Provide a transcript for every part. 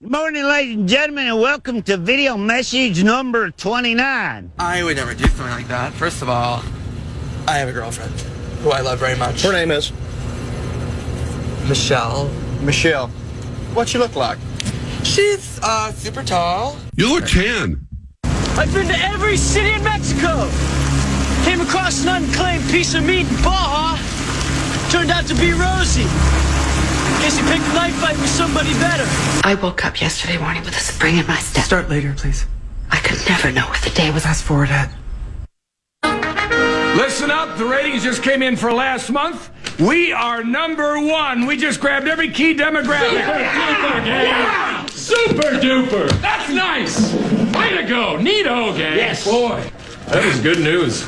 Good morning, ladies and gentlemen, and welcome to video message number 29. I would never do something like that. First of all, I have a girlfriend who I love very much. Her name is? Michelle. Michelle. What she look like? She's super tall. You look tan. I've been to every city in Mexico. Came across an unclaimed piece of meat in Baja. Turned out to be Rosie. Guess he picked a knife fight with somebody better. I woke up yesterday morning with a spring in my step. Start later, please. I could never know what the day was. Fast forward it. Listen up, the ratings just came in for last month. We are number one. We just grabbed every key demographic. Yeah. Super duper. That's nice. Way to go. Neato, gang. Yes. Boy, that was good news.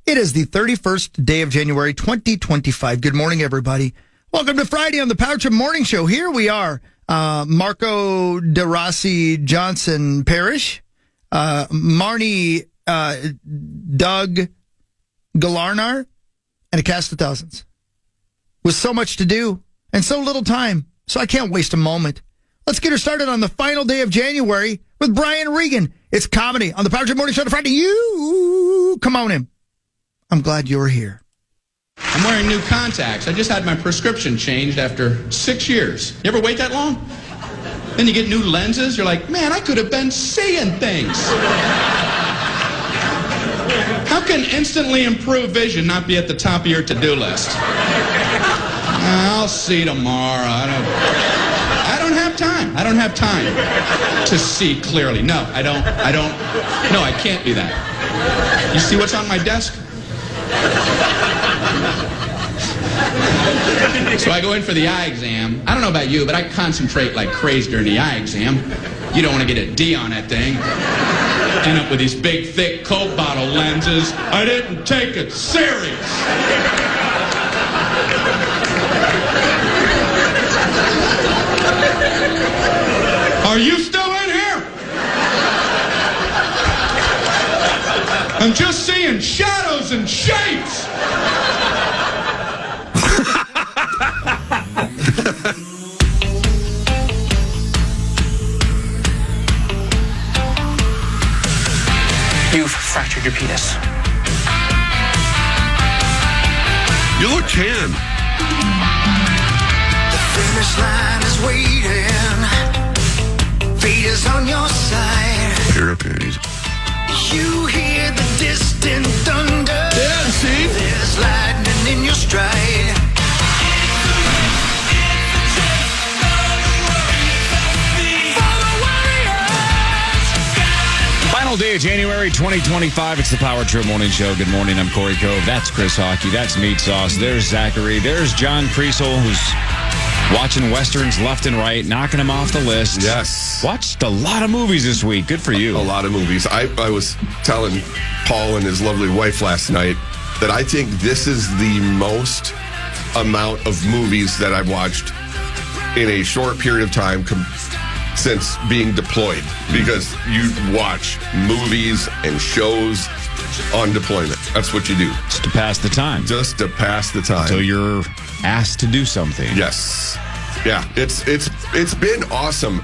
It is the 31st day of January, 2025. Good morning, everybody. Welcome to Friday on the Power Trip Morning Show. Here we are, Marco De Rossi Johnson Parrish, Marnie Doug Galarnar, and a cast of thousands. With so much to do and so little time, so I can't waste a moment. Let's get her started on the final day of January with Brian Regan. It's comedy on the Power Trip Morning Show to Friday. You come on in. I'm glad you're here. I'm wearing new contacts. I just had my prescription changed after 6 years. You ever wait that long? Then you get new lenses. You're like, man, I could have been seeing things. How can instantly improved vision not be at the top of your to-do list? I'll see tomorrow. I don't have time. I don't have time to see clearly. No, I don't. No, I can't do that. You see what's on my desk? So I go in for the eye exam. I don't know about you, but I concentrate like crazy during the eye exam. You don't want to get a D on that thing. End up with these big, thick Coke bottle lenses. I didn't take it serious. Are you still in here? I'm just seeing shadows and shapes. You've fractured your penis. You look tan. The finish line is waiting. Fate is on your side. Pair of panties. You hear the distant thunder. Yeah, see? There's lightning in your stride. Final day of January 2025. It's the Power Trip Morning Show. Good morning. I'm Corey Cove. That's Chris Hockey. That's Meat Sauce. There's Zachary. There's John Kriesel, who's watching Westerns left and right, knocking them off the list. Yes. Watched a lot of movies this week. Good for you. A lot of movies. I was telling Paul and his lovely wife last night that I think this is the most amount of movies that I've watched in a short period of time since being deployed, because you watch movies and shows on deployment. That's what you do. Just to pass the time. Just to pass the time. Until you're asked to do something. Yes. Yeah, it's been awesome.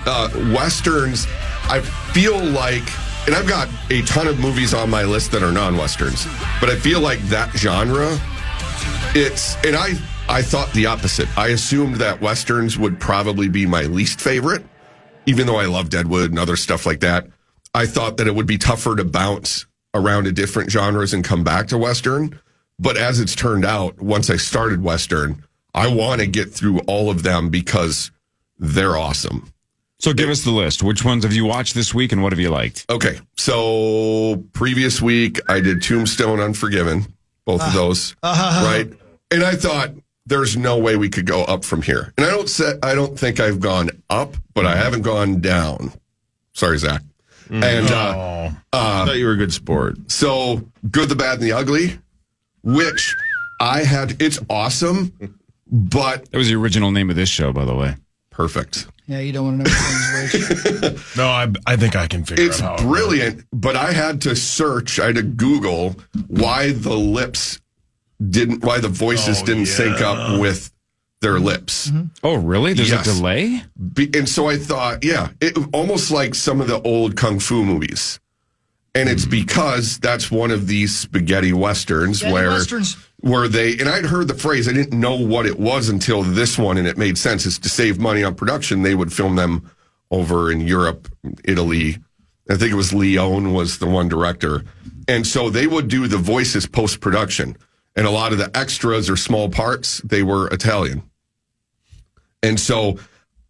Westerns, I feel like, and I've got a ton of movies on my list that are non-Westerns, but I feel like that genre, and I thought the opposite. I assumed that Westerns would probably be my least favorite, even though I love Deadwood and other stuff like that. I thought that it would be tougher to bounce around to different genres and come back to Western. But as it's turned out, once I started Western, I want to get through all of them because they're awesome. So give us the list. Which ones have you watched this week and what have you liked? Okay. So previous week, I did Tombstone, Unforgiven, both of those, right? And I thought, there's no way we could go up from here. And I don't think I've gone up, but I haven't gone down. Sorry, Zach. And I thought you were a good sport. So Good, the Bad, and the Ugly, which it's awesome, but That was the original name of this show, by the way. perfect. Yeah, you don't want to know things, Rich. No, I think I can figure It's out how brilliant, but I had to Google why the voices didn't sync up with their lips. Oh, really? There's Yes. a delay? And so I thought, it almost like some of the old kung fu movies. And it's because that's one of these spaghetti westerns where they, and I'd heard the phrase, I didn't know what it was until this one, and it made sense. It's to save money on production. They would film them over in Europe, Italy. I think it was Leone was the one director. And so they would do the voices post-production. And a lot of the extras or small parts, they were Italian. And so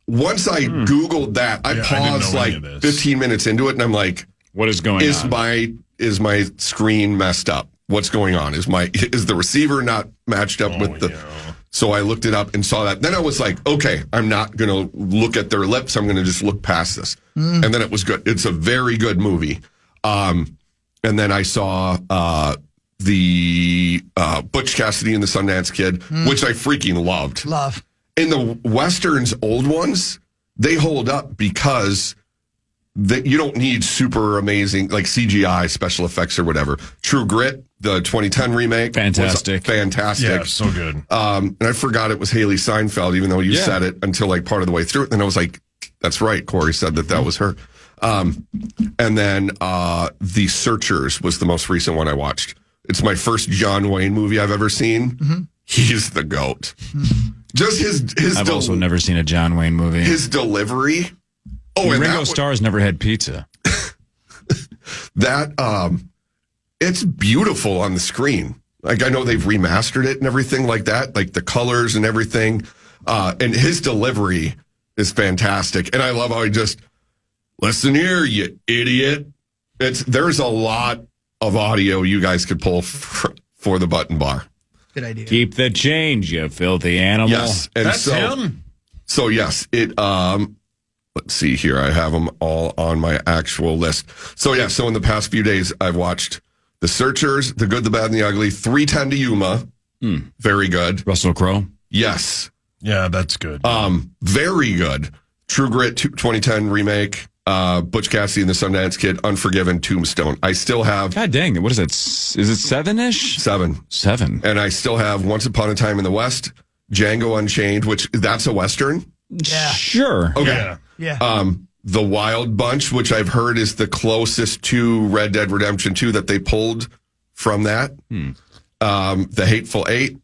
once I Googled that, I paused like 15 minutes into it, and I'm like, what is going on? Is my screen messed up? What's going on? Is the receiver not matched up with the... Yeah. So I looked it up and saw that. Then I was like, okay, I'm not going to look at their lips. I'm going to just look past this. And then it was good. It's a very good movie. And then I saw the Butch Cassidy and the Sundance Kid, which I freaking loved. In the Westerns, old ones, they hold up because you don't need super amazing, like CGI, special effects or whatever. True Grit, the 2010 remake. Fantastic. Yeah, so good. And I forgot it was Haley Seinfeld, even though you said it until like part of the way through it. And I was like, that's right. Corey said that was her. And then The Searchers was the most recent one I watched. It's my first John Wayne movie I've ever seen. He's the GOAT. Just his I've also never seen a John Wayne movie. His delivery. Oh, and Ringo Starr's never had pizza. It's beautiful on the screen. Like, I know they've remastered it and everything like that, like the colors and everything. And his delivery is fantastic. And I love how he just, listen here, you idiot. There's a lot of audio you guys could pull for the button bar. Good idea. Keep the change, you filthy animal. Yes. And That's him? So yes, let's see here. I have them all on my actual list. So in the past few days, I've watched The Searchers, The Good, the Bad, and the Ugly, 3:10 to Yuma. Very good. Russell Crowe? Yes. Yeah, that's good. Very good. True Grit 2010 remake. Butch Cassidy and the Sundance Kid, Unforgiven, Tombstone. I still have... God dang it. What is it? Is it 7-ish? 7. And I still have Once Upon a Time in the West, Django Unchained, which that's a Western. Yeah. Sure. Okay. Yeah. The Wild Bunch, which I've heard is the closest to Red Dead Redemption 2 that they pulled from that. The Hateful Eight,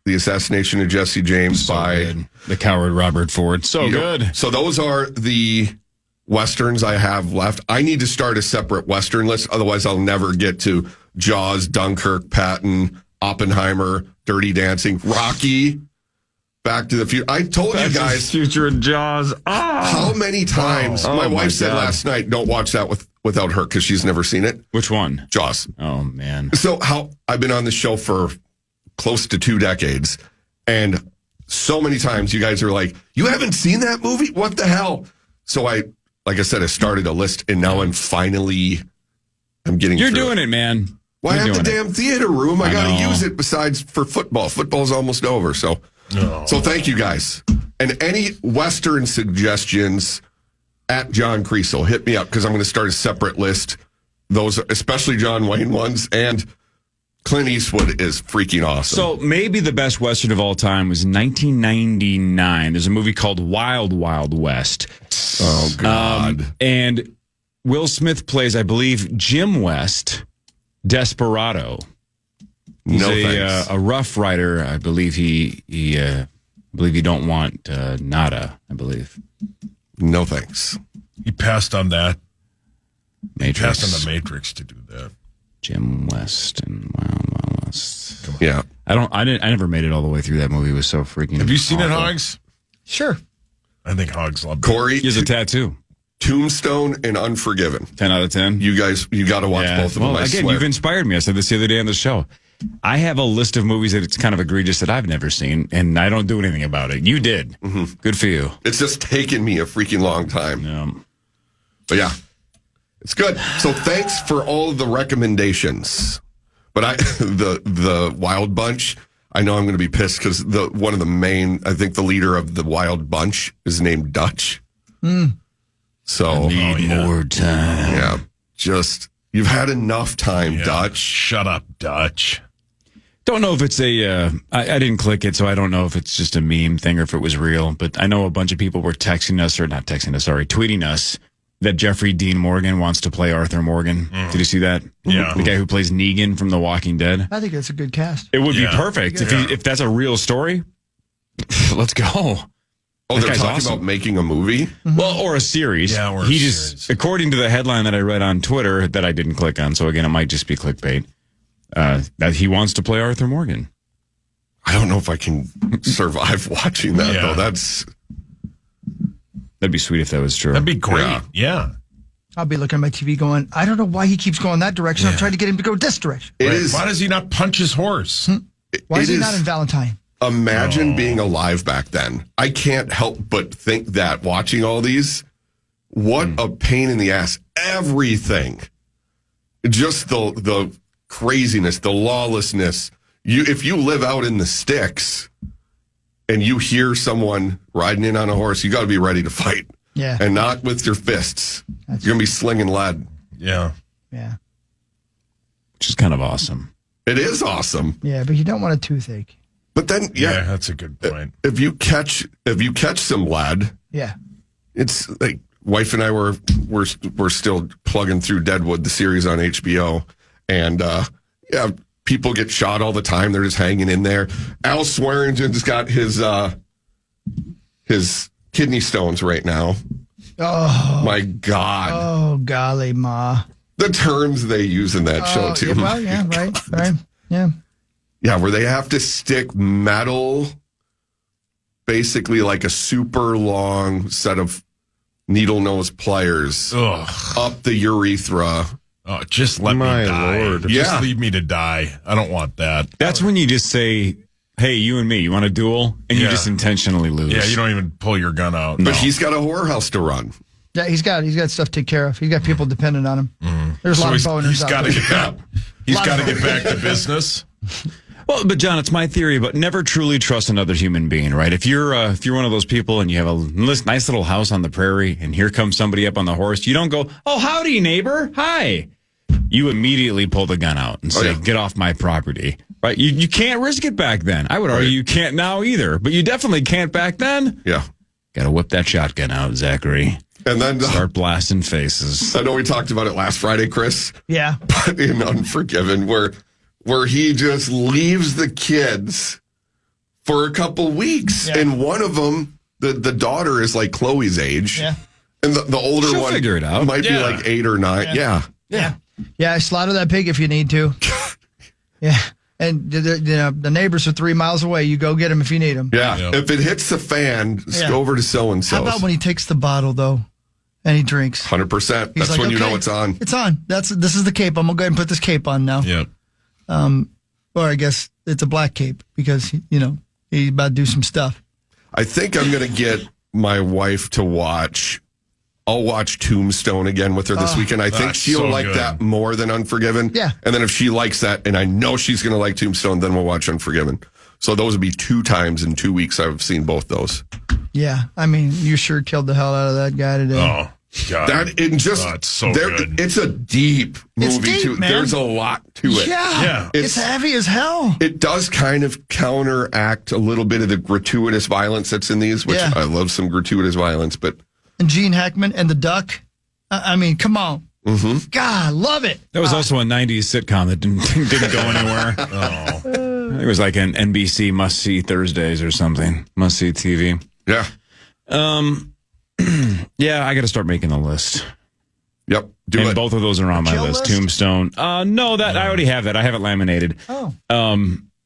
The Assassination of Jesse James by... Good. The Coward Robert Ford. Good. So those are the Westerns I have left. I need to start a separate Western list. Otherwise, I'll never get to Jaws, Dunkirk, Patton, Oppenheimer, Dirty Dancing, Rocky, Back to the Future. I told you guys. Future and Jaws. How many times? My wife said last night, don't watch that without her because she's never seen it. Which one? Jaws. Oh, man. So I've been on this show for close to 2 decades. And so many times you guys are like, you haven't seen that movie? What the hell? So like I said, I started a list and now I'm getting You're through doing it, man. Well, I have the damn theater room. I got to know. use it besides for football. Football's almost over. So thank you guys. And any Western suggestions at John Kriesel, hit me up because I'm going to start a separate list. Those, especially John Wayne ones, and Clint Eastwood is freaking awesome. So maybe the best Western of all time was 1999. There's a movie called Wild Wild West. Oh, God. And Will Smith plays, I believe, Jim West, Desperado. He's a Rough Rider. I believe he don't want nada, I believe. No thanks. He passed on that. Matrix. He passed on the Matrix to do that. Jim West and Wild Wild West. Yeah. I never made it all the way through that movie. It was so freaking Have you seen awful. it, Hogs? Sure. I think Hogs loved it. Corey. He has a tattoo. Tombstone and Unforgiven. 10 out of 10. You got to watch both of them. Well, again, you've inspired me. I said this the other day on the show. I have a list of movies that it's kind of egregious that I've never seen, and I don't do anything about it. You did. Mm-hmm. Good for you. It's just taken me a freaking long time. Yeah. But yeah, it's good. So thanks for all of the recommendations. But the Wild Bunch, I know I'm going to be pissed because one of the main, I think the leader of the Wild Bunch is named Dutch. So I need more time. Yeah, just you've had enough time, Dutch. Shut up, Dutch. Don't know if it's I didn't click it, so I don't know if it's just a meme thing or if it was real. But I know a bunch of people were tweeting us that Jeffrey Dean Morgan wants to play Arthur Morgan. Did you see that? Yeah. The guy who plays Negan from The Walking Dead. I think that's a good cast. It would be perfect if that's a real story. Let's go. Oh, they're talking about making a movie? Well, or a series. Yeah, or he a just, series. according to the headline that I read on Twitter that I didn't click on, so again, it might just be clickbait, that he wants to play Arthur Morgan. I don't know if I can survive watching that, Yeah. though. That'd be sweet if that was true. That'd be great. Yeah. I'll be looking at my TV going, I don't know why he keeps going that direction. I'm trying to get him to go this direction. It Right. is. Why does he not punch his horse? Why is it he not in Valentine? Imagine being alive back then. I can't help but think that watching all these, what a pain in the ass. Everything. Just the craziness, the lawlessness. If you live out in the sticks and you hear someone riding in on a horse, you got to be ready to fight. Yeah. And not with your fists. You're going to be slinging lead. Yeah. Yeah. Which is kind of awesome. It is awesome. Yeah, but you don't want a toothache. But then, Yeah, that's a good point. if you catch some lead, Yeah. it's like wife and I we're still plugging through Deadwood, the series on HBO, and people get shot all the time. They're just hanging in there. Al Swearingen's got his kidney stones right now. Oh. My God. Oh, golly, ma. The terms they use in that show, too. Yeah, well, yeah, right. Yeah. Yeah, where they have to stick metal, basically like a super long set of needle nose pliers up the urethra. Oh, just let me die. Lord. Just Yeah. leave me to die. I don't want that. That's when you just say, hey, you and me, you want a duel? And you Yeah. just intentionally lose. Yeah, you don't even pull your gun out. But he's got a whorehouse to run. Yeah, he's got stuff to take care of. He's got people dependent on him. There's a lot of boners he's out got to there. get back. He's got to get back to business. Well, but John, it's my theory, but never truly trust another human being, right? If you're one of those people and you have a nice little house on the prairie and here comes somebody up on the horse, you don't go, oh, howdy, neighbor. Hi. You immediately pull the gun out and say, get off my property. Right? You can't risk it back then. I would argue you can't now either, but you definitely can't back then. Yeah. Got to whip that shotgun out, Zachary. And then start blasting faces. I know we talked about it last Friday, Chris. Yeah. But in Unforgiven, where he just leaves the kids for a couple weeks. Yeah. And one of them, the daughter is like Chloe's age. Yeah. And the older She'll one figure it out. might be like 8 or 9. Yeah. Yeah, slaughter that pig if you need to. Yeah. And the neighbors are 3 miles away. You go get them if you need them. Yeah. Yep. If it hits the fan, just go over to so-and-so. How about when he takes the bottle, though, and he drinks? 100%. That's like, when you know it's on. It's on. This is the cape. I'm going to go ahead and put this cape on now. Yep. Or I guess it's a black cape because, he's about to do some stuff. I think I'm going to get my wife to watch. I'll watch Tombstone again with her this weekend. I think she'll so like good. that more than Unforgiven. Yeah. And then if she likes that, and I know she's going to like Tombstone, then we'll watch Unforgiven. So those would be 2 times in 2 weeks I've seen both those. Yeah. I mean, you sure killed the hell out of that guy today. Oh, God. It's so good. It's a deep movie, deep, too. man. There's a lot to it. Yeah. It's heavy as hell. It does kind of counteract a little bit of the gratuitous violence that's in these, which I love some gratuitous violence, but. And Gene Hackman and the duck. I mean, come on. Mm-hmm. God, love it. That was also a 90s sitcom that didn't go anywhere. I think it was like an NBC must-see Thursdays or something. Must-see TV. Yeah. Yeah, I got to start making a list. Yep. And both of those are on my kill list. list? Tombstone. No, I already have that. I have it laminated. Oh.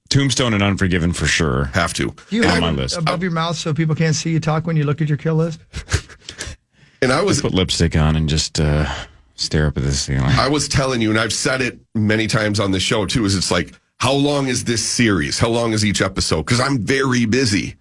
Tombstone and Unforgiven for sure. Have to. Do you on have my it list. above your mouth so people can't see you talk when you look at your kill list? And I was put lipstick on and just stare up at the ceiling. I was telling you, and I've said it many times on the show too, is it's like, how long is this series? How long is each episode? Because I'm very busy,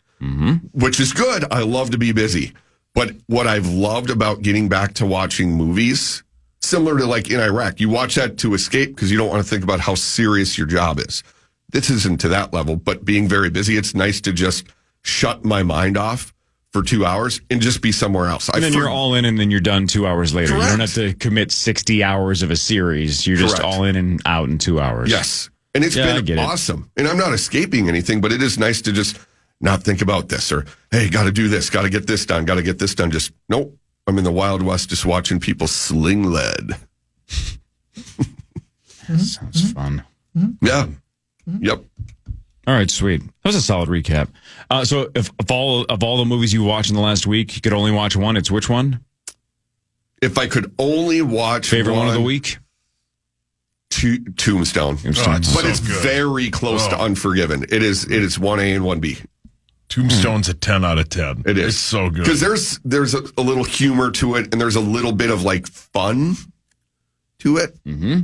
which is good. I love to be busy. But what I've loved about getting back to watching movies, similar to like in Iraq, you watch that to escape because you don't want to think about how serious your job is. This isn't to that level, but being very busy, it's nice to just shut my mind off for 2 hours and just be somewhere else. And then you're all in and then you're done 2 hours later. Correct. You don't have to commit 60 hours of a series. You're just Correct. all in and out in 2 hours. Yes. And it's I get been it. awesome. And I'm not escaping anything, but it is nice to just not think about this or, hey, got to do this, got to get this done, got to get this done. Just, nope. I'm in the Wild West just watching people sling lead. Sounds fun. Yeah. Yep. All right, sweet. That was a solid recap. So if all the movies you watched in the last week, you could only watch one, it's which one? If I could only watch Favorite one of the week? Tombstone. Oh, But so it's good. very close to Unforgiven. It is 1A and 1B. Tombstone's a 10 out of 10. It is. It's so good. Because there's a little humor to it, and there's a little bit of like fun to it. Mm-hmm.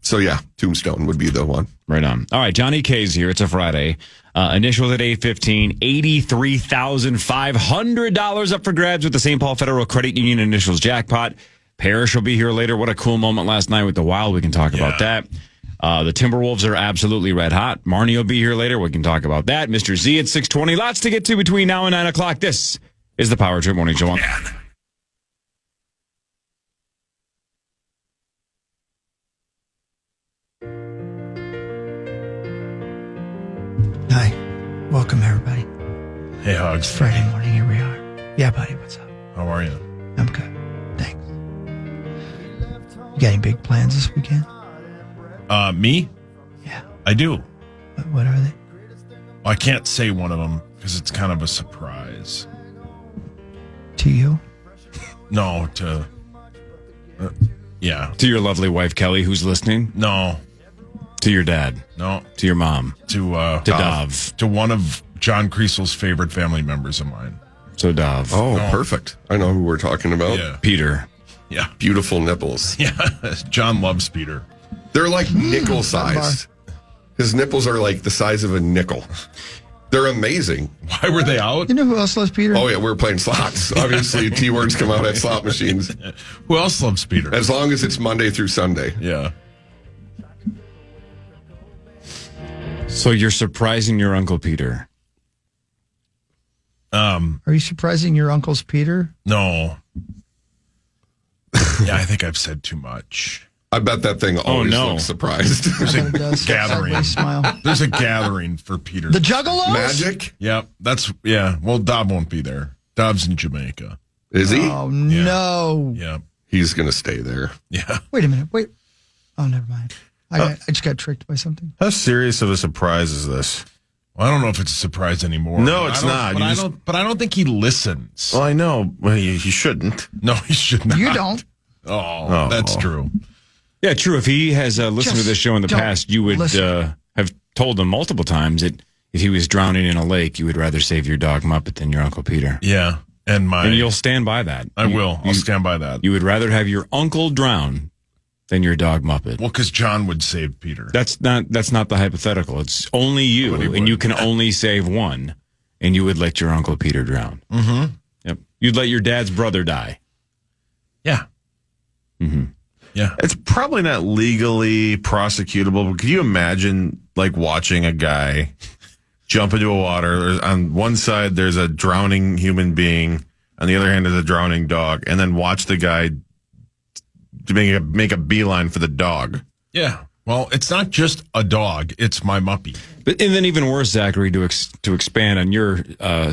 So yeah, Tombstone would be the one. Right on. All right, Johnny K's here. It's a Friday. Initials at 8:15. $83,500 up for grabs with the St. Paul Federal Credit Union initials jackpot. Parrish will be here later. What a cool moment last night with the Wild. We can talk about that. The Timberwolves are absolutely red hot. Marnie will be here later. We can talk about that. Mr. Z at 6:20. Lots to get to between now and 9 o'clock. This is the Power Trip Morning Show. Hi. Welcome, everybody. Hey, Hugs. It's Friday morning. Here we are. Yeah, buddy. What's up? How are you? I'm good. Thanks. You got any big plans this weekend? Me? Yeah. I do. What are they? I can't say one of them because it's kind of a surprise. To you? No, yeah. To your lovely wife, Kelly, who's listening. No. To your dad. No. To your mom. To Dov. To one of John Kriesel's favorite family members of mine. So Dov. Oh, perfect. I know who we're talking about. Yeah. Peter. Yeah. Beautiful nipples. Yeah. John loves Peter. They're like nickel sized. His nipples are like the size of a nickel. They're amazing. Why were they out? You know who else loves Peter? Oh, yeah, we were playing slots. Obviously, T-words come out at slot machines. Who else loves Peter? As long as it's Monday through Sunday. Yeah. So you're surprising your Uncle Peter. Are you surprising your uncle's Peter? No. Yeah, I think I've said too much. I bet that thing always looks surprised. There's a It does. gathering. Sideways smile. There's a gathering for Peter. The Juggalos? Magic? Yep. Well, Dob won't be there. Dob's in Jamaica. Is he? Oh, no. Yeah. He's going to stay there. Yeah. Wait a minute. Wait. Oh, never mind. I just got tricked by something. How serious of a surprise is this? Well, I don't know if it's a surprise anymore. No, it's not. But I don't think he listens. Well, I know. Well, he shouldn't. No, he should not. You don't. Oh, that's true. Yeah, true. If he has listened to Just this show in the don't past, you would have told him multiple times that if he was drowning in a lake, you would rather save your dog Muppet than your Uncle Peter. Yeah. And you'll stand by that. I will. I'll stand by that. You would rather have your uncle drown than your dog Muppet. Well, because John would save Peter. That's not the hypothetical. It's only you, and you can only save one, and you would let your Uncle Peter drown. Mm-hmm. Yep. You'd let your dad's brother die. Yeah. Mm-hmm. Yeah. It's probably not legally prosecutable, but could you imagine like watching a guy jump into a water? On one side, there's a drowning human being. On the other hand, there's a drowning dog. And then watch the guy to make a beeline for the dog. Yeah. Well, it's not just a dog. It's my Muppy. But and then even worse, Zachary, to expand on your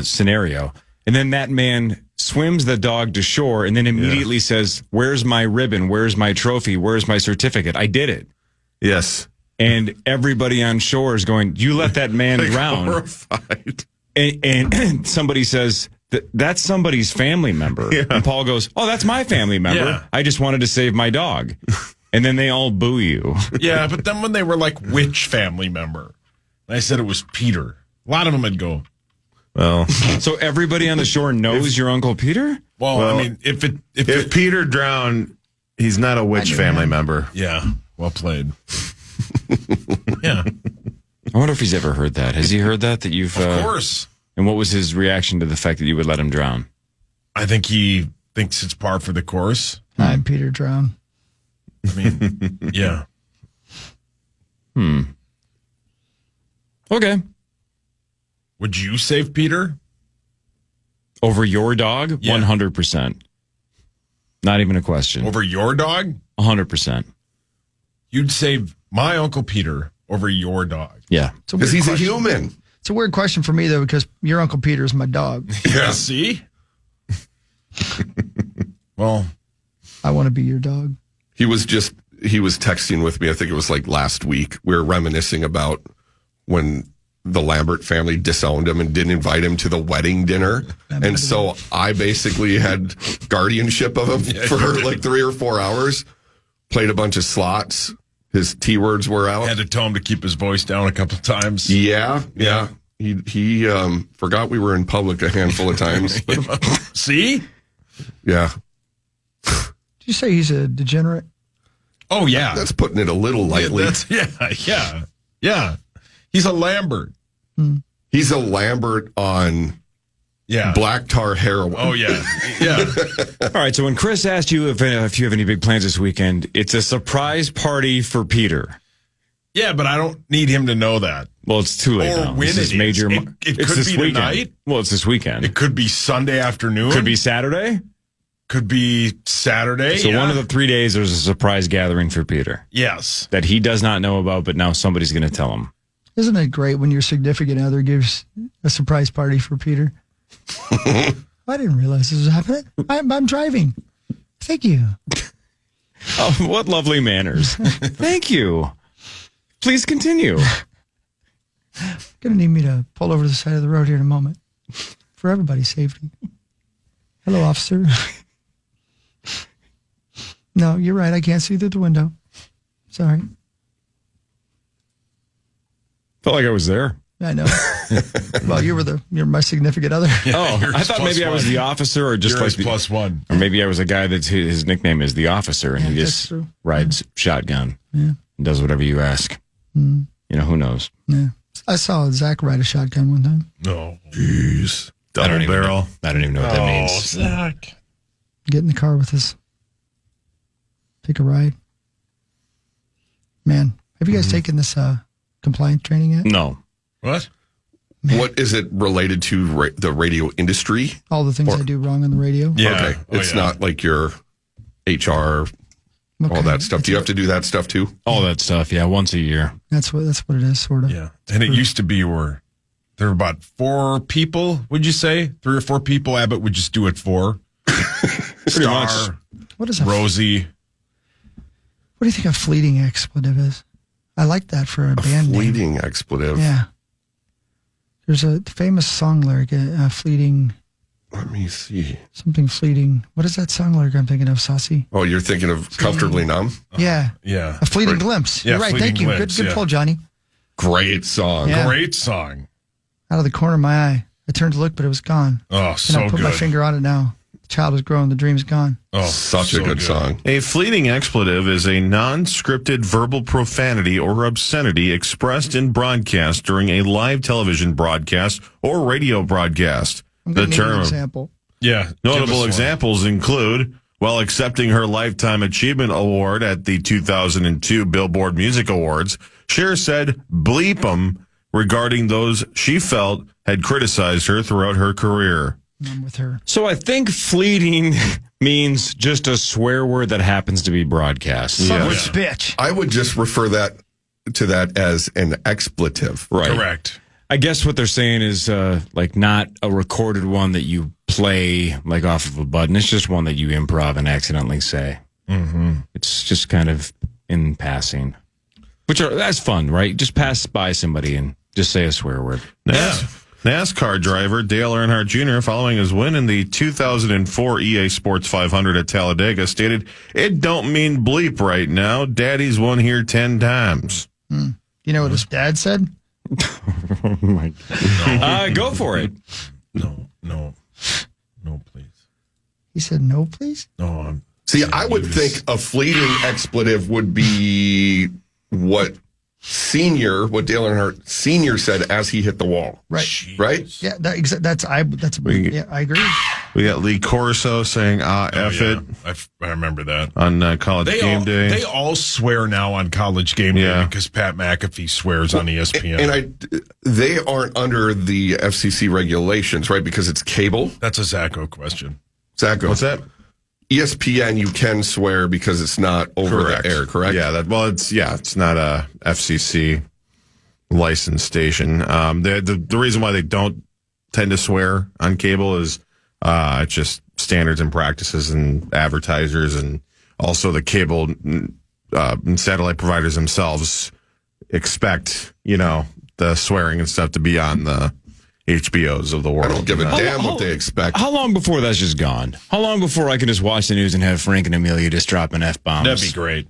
scenario, and then that man swims the dog to shore and then immediately says, "Where's my ribbon? Where's my trophy? Where's my certificate? I did it." Yes. And everybody on shore is going, "You let that man Like drown." horrified. And somebody says, "That's somebody's family member." Yeah. And Paul goes, "Oh, that's my family member. Yeah. I just wanted to save my dog." And then they all boo you. Yeah, but then when they were like, which family member? And I said it was Peter. A lot of them would go, Well, so everybody on the shore knows your Uncle Peter? well, I mean, if Peter drowned, he's not a witch family member. yeah, well played. Yeah, I wonder if he's ever heard that. Has he heard that you've... of course. And what was his reaction to the fact that you would let him drown? I think he thinks it's par for the course. I'm Peter Drown. I mean, yeah. Okay. Would you save Peter? Over your dog? Yeah. 100%. Not even a question. Over your dog? 100%. You'd save my Uncle Peter over your dog. Yeah. Because he's a human. It's a weird question for me, though, because your Uncle Peter is my dog. Yeah, see? Well, I want to be your dog. He was texting with me. I think it was like last week. We were reminiscing about when the Lambert family disowned him and didn't invite him to the wedding dinner. And so I basically had guardianship of him for like 3 or 4 hours. Played a bunch of slots. His T words were out. Had to tell him to keep his voice down a couple times. Yeah. He forgot we were in public a handful of times. See? Yeah. Did you say he's a degenerate? Oh, yeah. That's putting it a little lightly. Yeah. He's a Lambert. He's a Lambert on black tar heroin. Oh, yeah. All right, so when Chris asked you if you have any big plans this weekend, it's a surprise party for Peter. Yeah, but I don't need him to know that. Well, it's too late now. When this is major. It it's could this be weekend. tonight. Well, it's this weekend. It could be Sunday afternoon. Could be Saturday. Could be Saturday. So one of the 3 days, there's a surprise gathering for Peter. Yes. That he does not know about, but now somebody's going to tell him. Isn't it great when your significant other gives a surprise party for Peter? I didn't realize this was happening. I'm driving. Thank you. Oh, what lovely manners. Thank you. Please continue. Gonna need me to pull over to the side of the road here in a moment for everybody's safety. Hello, officer. No, you're right. I can't see through the window. Sorry. Felt like I was there. I know. Well, you're my significant other. Oh, I thought maybe I was the officer, or just You're like his plus one, or maybe I was a guy that's his nickname is the officer, and he just rides shotgun. Yeah. And does whatever you ask. Mm. You know, who knows? Yeah. I saw Zach ride a shotgun one time. No. Jeez. Double barrel. I don't even know what that means. Zach. Get in the car with us. Take a ride. Man, have you guys taken this compliance training yet? No. What? Man. What is it related to the radio industry? All the things I do wrong on the radio? Yeah. Okay. It's not like your HR, all that stuff. Do you have to do that stuff too? All that stuff, yeah, once a year. That's what it is, sort of. Yeah. And it used to be where there were about 4 people, would you say? 3 or 4 people. Abbott would just do it for. Star, much. What is a Rosie. What do you think a fleeting expletive is? I like that for a band name. Fleeting expletive. Yeah. There's a famous song lyric, fleeting. Let me see. Something fleeting. What is that song lyric I'm thinking of, Saucy? Oh, you're thinking of Comfortably Numb? Yeah. Yeah. A fleeting glimpse. Yeah, You're right. Fleeting Thank you. Glimpse, Good pull, Johnny. Great song. Yeah. Great song. Out of the corner of my eye. I turned to look, but it was gone. Oh, And so I put good. my finger on it now. The child is growing. The dream's gone. Oh, Such a so good song. A fleeting expletive is a non-scripted verbal profanity or obscenity expressed in broadcast during a live television broadcast or radio broadcast. I'm The going to need an term. example. Yeah. give us Notable one. examples include, while accepting her Lifetime Achievement Award at the 2002 Billboard Music Awards, Cher said, bleep 'em, regarding those she felt had criticized her throughout her career. I'm with her. So I think fleeting means just a swear word that happens to be broadcast. Son of a Yeah. bitch. I would just refer to that as an expletive. Right. Correct. I guess what they're saying is like not a recorded one that you play like off of a button. It's just one that you improv and accidentally say. Mm-hmm. It's just kind of in passing, that's fun, right? Just pass by somebody and just say a swear word. NASCAR driver Dale Earnhardt Jr., following his win in the 2004 EA Sports 500 at Talladega, stated, "It don't mean bleep right now. Daddy's won here 10 times." You know what his dad said? Oh my God. Go for it. No, please. He said, no, please? No, See, I would think a fleeting expletive would be what Dale Earnhardt Sr. said as he hit the wall. Right. Right? Yeah, I agree. We got Lee Corso saying, F it, I remember that. on College Game Day. They all swear now on College Game Day because Pat McAfee swears on ESPN. And they aren't under the FCC regulations, right? Because it's cable. That's a Zacho question. Zacho. What's that? ESPN, you can swear because it's not over Correct. the air, correct? Yeah, it's not a FCC licensed station. The reason why they don't tend to swear on cable is it's just standards and practices and advertisers, and also the cable and satellite providers themselves expect, the swearing and stuff to be on the HBOs of the world. I don't give a damn what they expect. How long before that's just gone? How long before I can just watch the news and have Frank and Amelia just dropping F-bombs? That'd be great.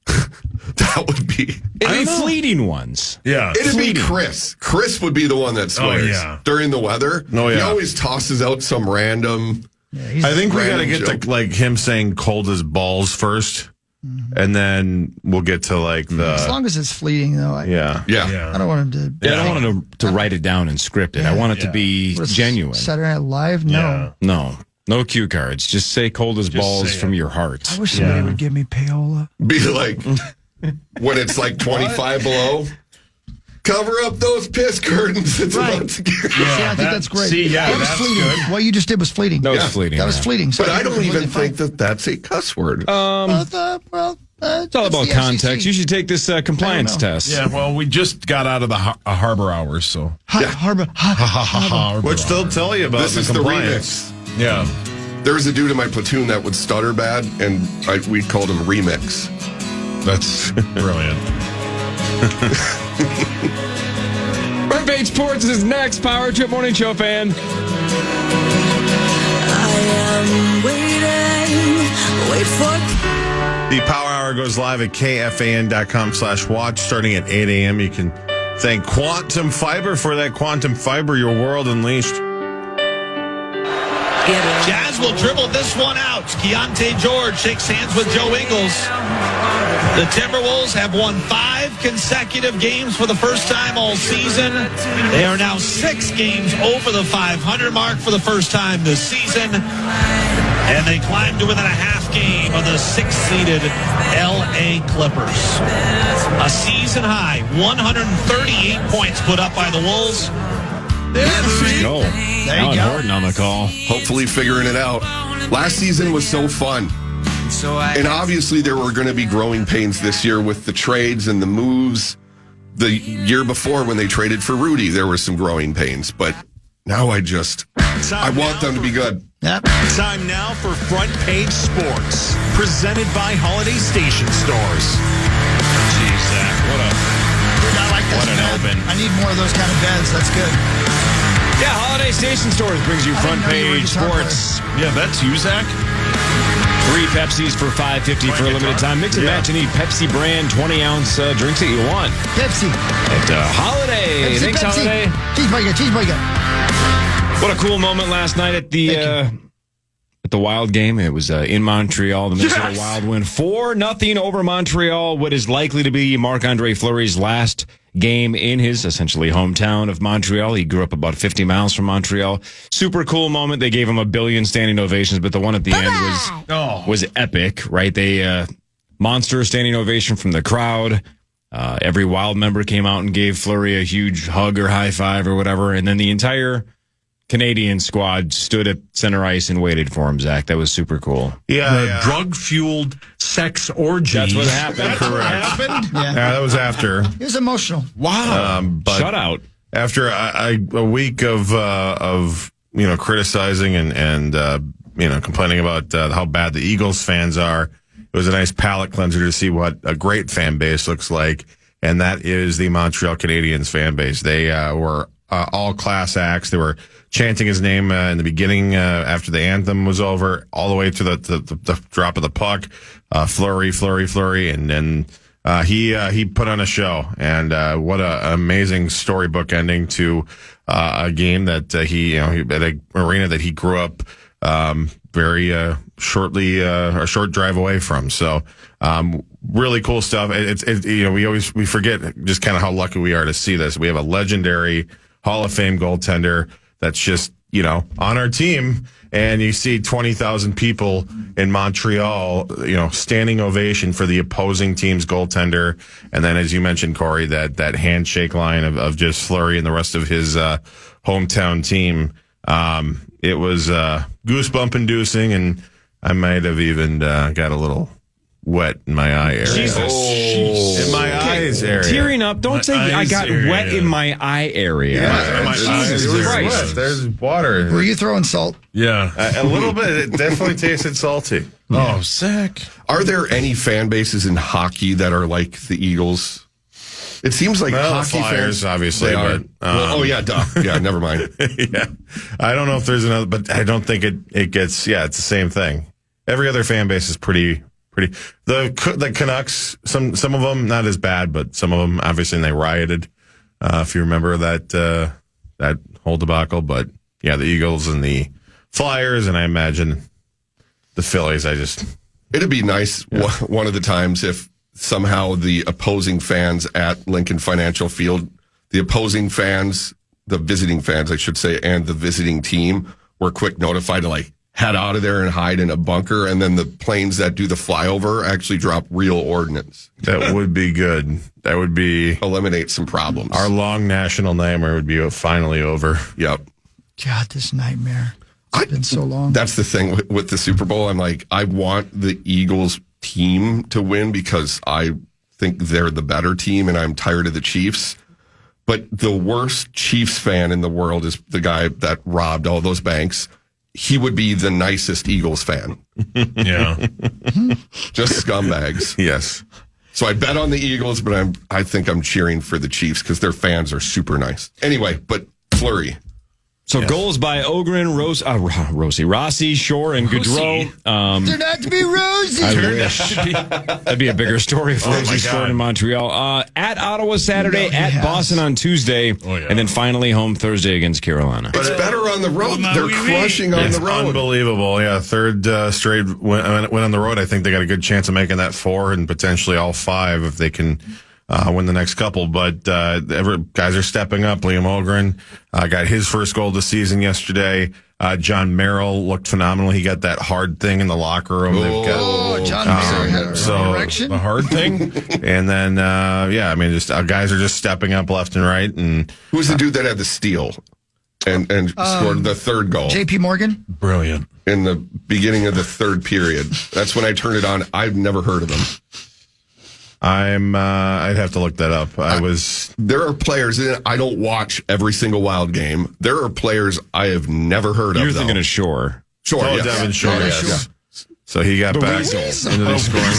That would be... Any fleeting ones. Yeah. It'd be Chris. Chris would be the one that swears during the weather. Oh, yeah. He always tosses out some random... I think we got to get to like him saying cold as balls first, and then we'll get to like the... As long as it's fleeting, though. I don't want him to... I don't want him to write it down and script it. I want it to be genuine. Saturday Night Live? No. No cue cards. Just say cold as balls from your heart. I wish somebody would give me payola. Be like, when it's like 25 below, cover up those piss curtains. It's about to get... I think that's great. That was fleeting. Good. What you just did was fleeting. That was fleeting. That was fleeting. So but I don't even think that that's a cuss word. It's all about context. You should take this compliance test. Yeah, well, we just got out of the harbor hours, so... Harbor. Which they'll tell you about This is the remix. Yeah. There was a dude in my platoon that would stutter bad, and we called him Remix. That's brilliant. Front Page Sports is next. Power Trip Morning Show fan. I am waiting. Wait for... The Power Hour goes live at KFAN.com/watch starting at 8 a.m. You can thank Quantum Fiber for that. Quantum Fiber, your world unleashed. Jazz will dribble this one out. Keontae George shakes hands with Joe Ingles. The Timberwolves have won 5 consecutive games for the first time all season. They are now 6 games over the 500 mark for the first time this season. And they climbed to within a half game of the 6th-seeded L.A. Clippers. A season high, 138 points put up by the Wolves. Let's go. Alan Horton on the call. Hopefully figuring it out. Last season was so fun. And obviously there were going to be growing pains this year with the trades and the moves. The year before when they traded for Rudy, there were some growing pains. But now I want them to be good. Yep. Time now for Front Page Sports, presented by Holiday Station Stores. Jeez, Zach, I like this what an bed. open. I need more of those kind of beds. That's good. Yeah, Holiday Station Stores brings you Front Page Sports. Yeah, that's you, Zach. 3 Pepsis for $5.50 for a limited time. Mix and match any Pepsi brand 20-ounce drinks that you want. Pepsi. At Holiday. Pepsi, Thanks, Pepsi. Holiday. Cheeseburger. What a cool moment last night at the Wild game. It was in Montreal. The Minnesota Wild win 4-0 over Montreal. What is likely to be Marc-Andre Fleury's last game in his essentially hometown of Montreal. He grew up about 50 miles from Montreal. Super cool moment. They gave him a billion standing ovations, but the one at the end was epic, right? They monster standing ovation from the crowd. Every Wild member came out and gave Fleury a huge hug or high five or whatever, and then the entire Canadian squad stood at center ice and waited for him, Zach. That was super cool. Yeah, drug-fueled sex orgy. That's what happened. Correct. Yeah, that was after. It was emotional. Wow. But shutout. After a week of criticizing and complaining about how bad the Eagles fans are, it was a nice palate cleanser to see what a great fan base looks like, and that is the Montreal Canadiens fan base. They were all class acts. They were chanting his name in the beginning after the anthem was over, all the way to the drop of the puck. Fleury, and then he put on a show. And what an amazing storybook ending to a game that he at an arena that he grew up very shortly, a short drive away from. So really cool stuff. We forget just kind of how lucky we are to see this. We have a legendary Hall of Fame goaltender that's just, on our team, and you see 20,000 people in Montreal, standing ovation for the opposing team's goaltender. And then, as you mentioned, Corey, that handshake line of just Fleury and the rest of his hometown team. It was goosebump inducing, and I might have even got a little wet in my eye area. Jesus. In my eyes area. Tearing up. Don't say I got wet in my eye area. Jesus Christ. There's water. Were you throwing salt? Yeah. A little bit. It definitely tasted salty. Oh, sick. Are there any fan bases in hockey that are like the Eagles? It seems like hockey Flyers, fans, obviously. they are. But, yeah, duh. Yeah, never mind. yeah. I don't know if there's another, but I don't think it gets, it's the same thing. Every other fan base is pretty. The Canucks, some of them not as bad, but some of them obviously they rioted. If you remember that whole debacle, but yeah, the Eagles and the Flyers, and I imagine the Phillies. It'd be nice one of the times if somehow the opposing fans at Lincoln Financial Field, the opposing fans, the visiting fans, I should say, and the visiting team were quick notified to head out of there and hide in a bunker, and then the planes that do the flyover actually drop real ordnance. That would be good. That would eliminate some problems. Our long national nightmare would be finally over. Yep. God, this nightmare. It's been so long. That's the thing with the Super Bowl. I'm like, I want the Eagles team to win because I think they're the better team, and I'm tired of the Chiefs. But the worst Chiefs fan in the world is the guy that robbed all those banks. He would be the nicest Eagles fan. Yeah. Just scumbags. Yes. So I bet on the Eagles, but I think I'm cheering for the Chiefs because their fans are super nice. Anyway, but Fleury. So goals by Ogren, Rossi, Shore, and Gaudreau. Turned out to be Rosie. I wish. That'd be a bigger if Rosie scored in Montreal. At Ottawa Saturday, at Boston on Tuesday, and then finally home Thursday against Carolina. It's better on the road. They're crushing on the road. Unbelievable. Yeah, third straight win on the road. I think they got a good chance of making that 4 and potentially all 5 if they can win the next couple. But guys are stepping up. Liam Ogren got his first goal of the season yesterday. John Merrill looked phenomenal. He got that hard thing in the locker room. John Merrill had an erection. The hard thing? And then, guys are just stepping up left and right. And who's the dude that had the steal and scored the third goal? J.P. Morgan. Brilliant. In the beginning of the third period. That's when I turned it on. I've never heard of him. I'd have to look that up. There are players, I don't watch every single Wild game. There are players I have never heard of. You're thinking of Shore. Sure, yes. Devin Shore, yes. So he got back into the scoring.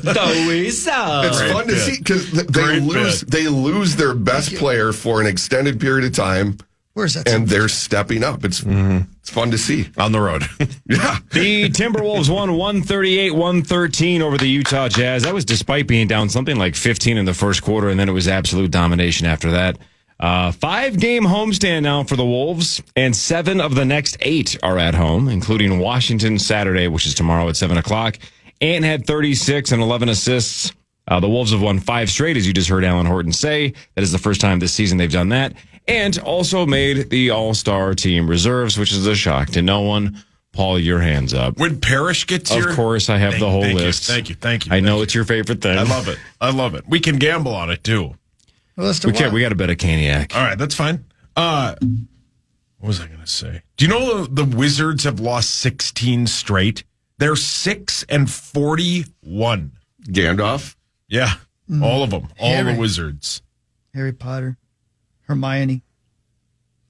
The Weasel. It's fun to see because they lose their best player for an extended period of time. Where's that? And they're stepping up. It's fun to see. On the road. Yeah. The Timberwolves won 138-113 over the Utah Jazz. That was despite being down something like 15 in the first quarter, and then it was absolute domination after that. 5-game homestand now for the Wolves, and 7 of the next 8 are at home, including Washington Saturday, which is tomorrow at 7 o'clock. Ant had 36 and 11 assists. The Wolves have won 5 straight, as you just heard Alan Horton say. That is the first time this season they've done that. And also made the All-Star team reserves, which is a shock to no one. Paul, your hands up. When Parrish gets here? Of course, I have the whole list. Thank you. I know it's your favorite thing. I love it. We can gamble on it, too. We got to bet a Caniac. All right, that's fine. What was I going to say? Do you know the Wizards have lost 16 straight? They're 6-41. Gandalf? Yeah, all of them. All the Wizards. Harry Potter. Hermione.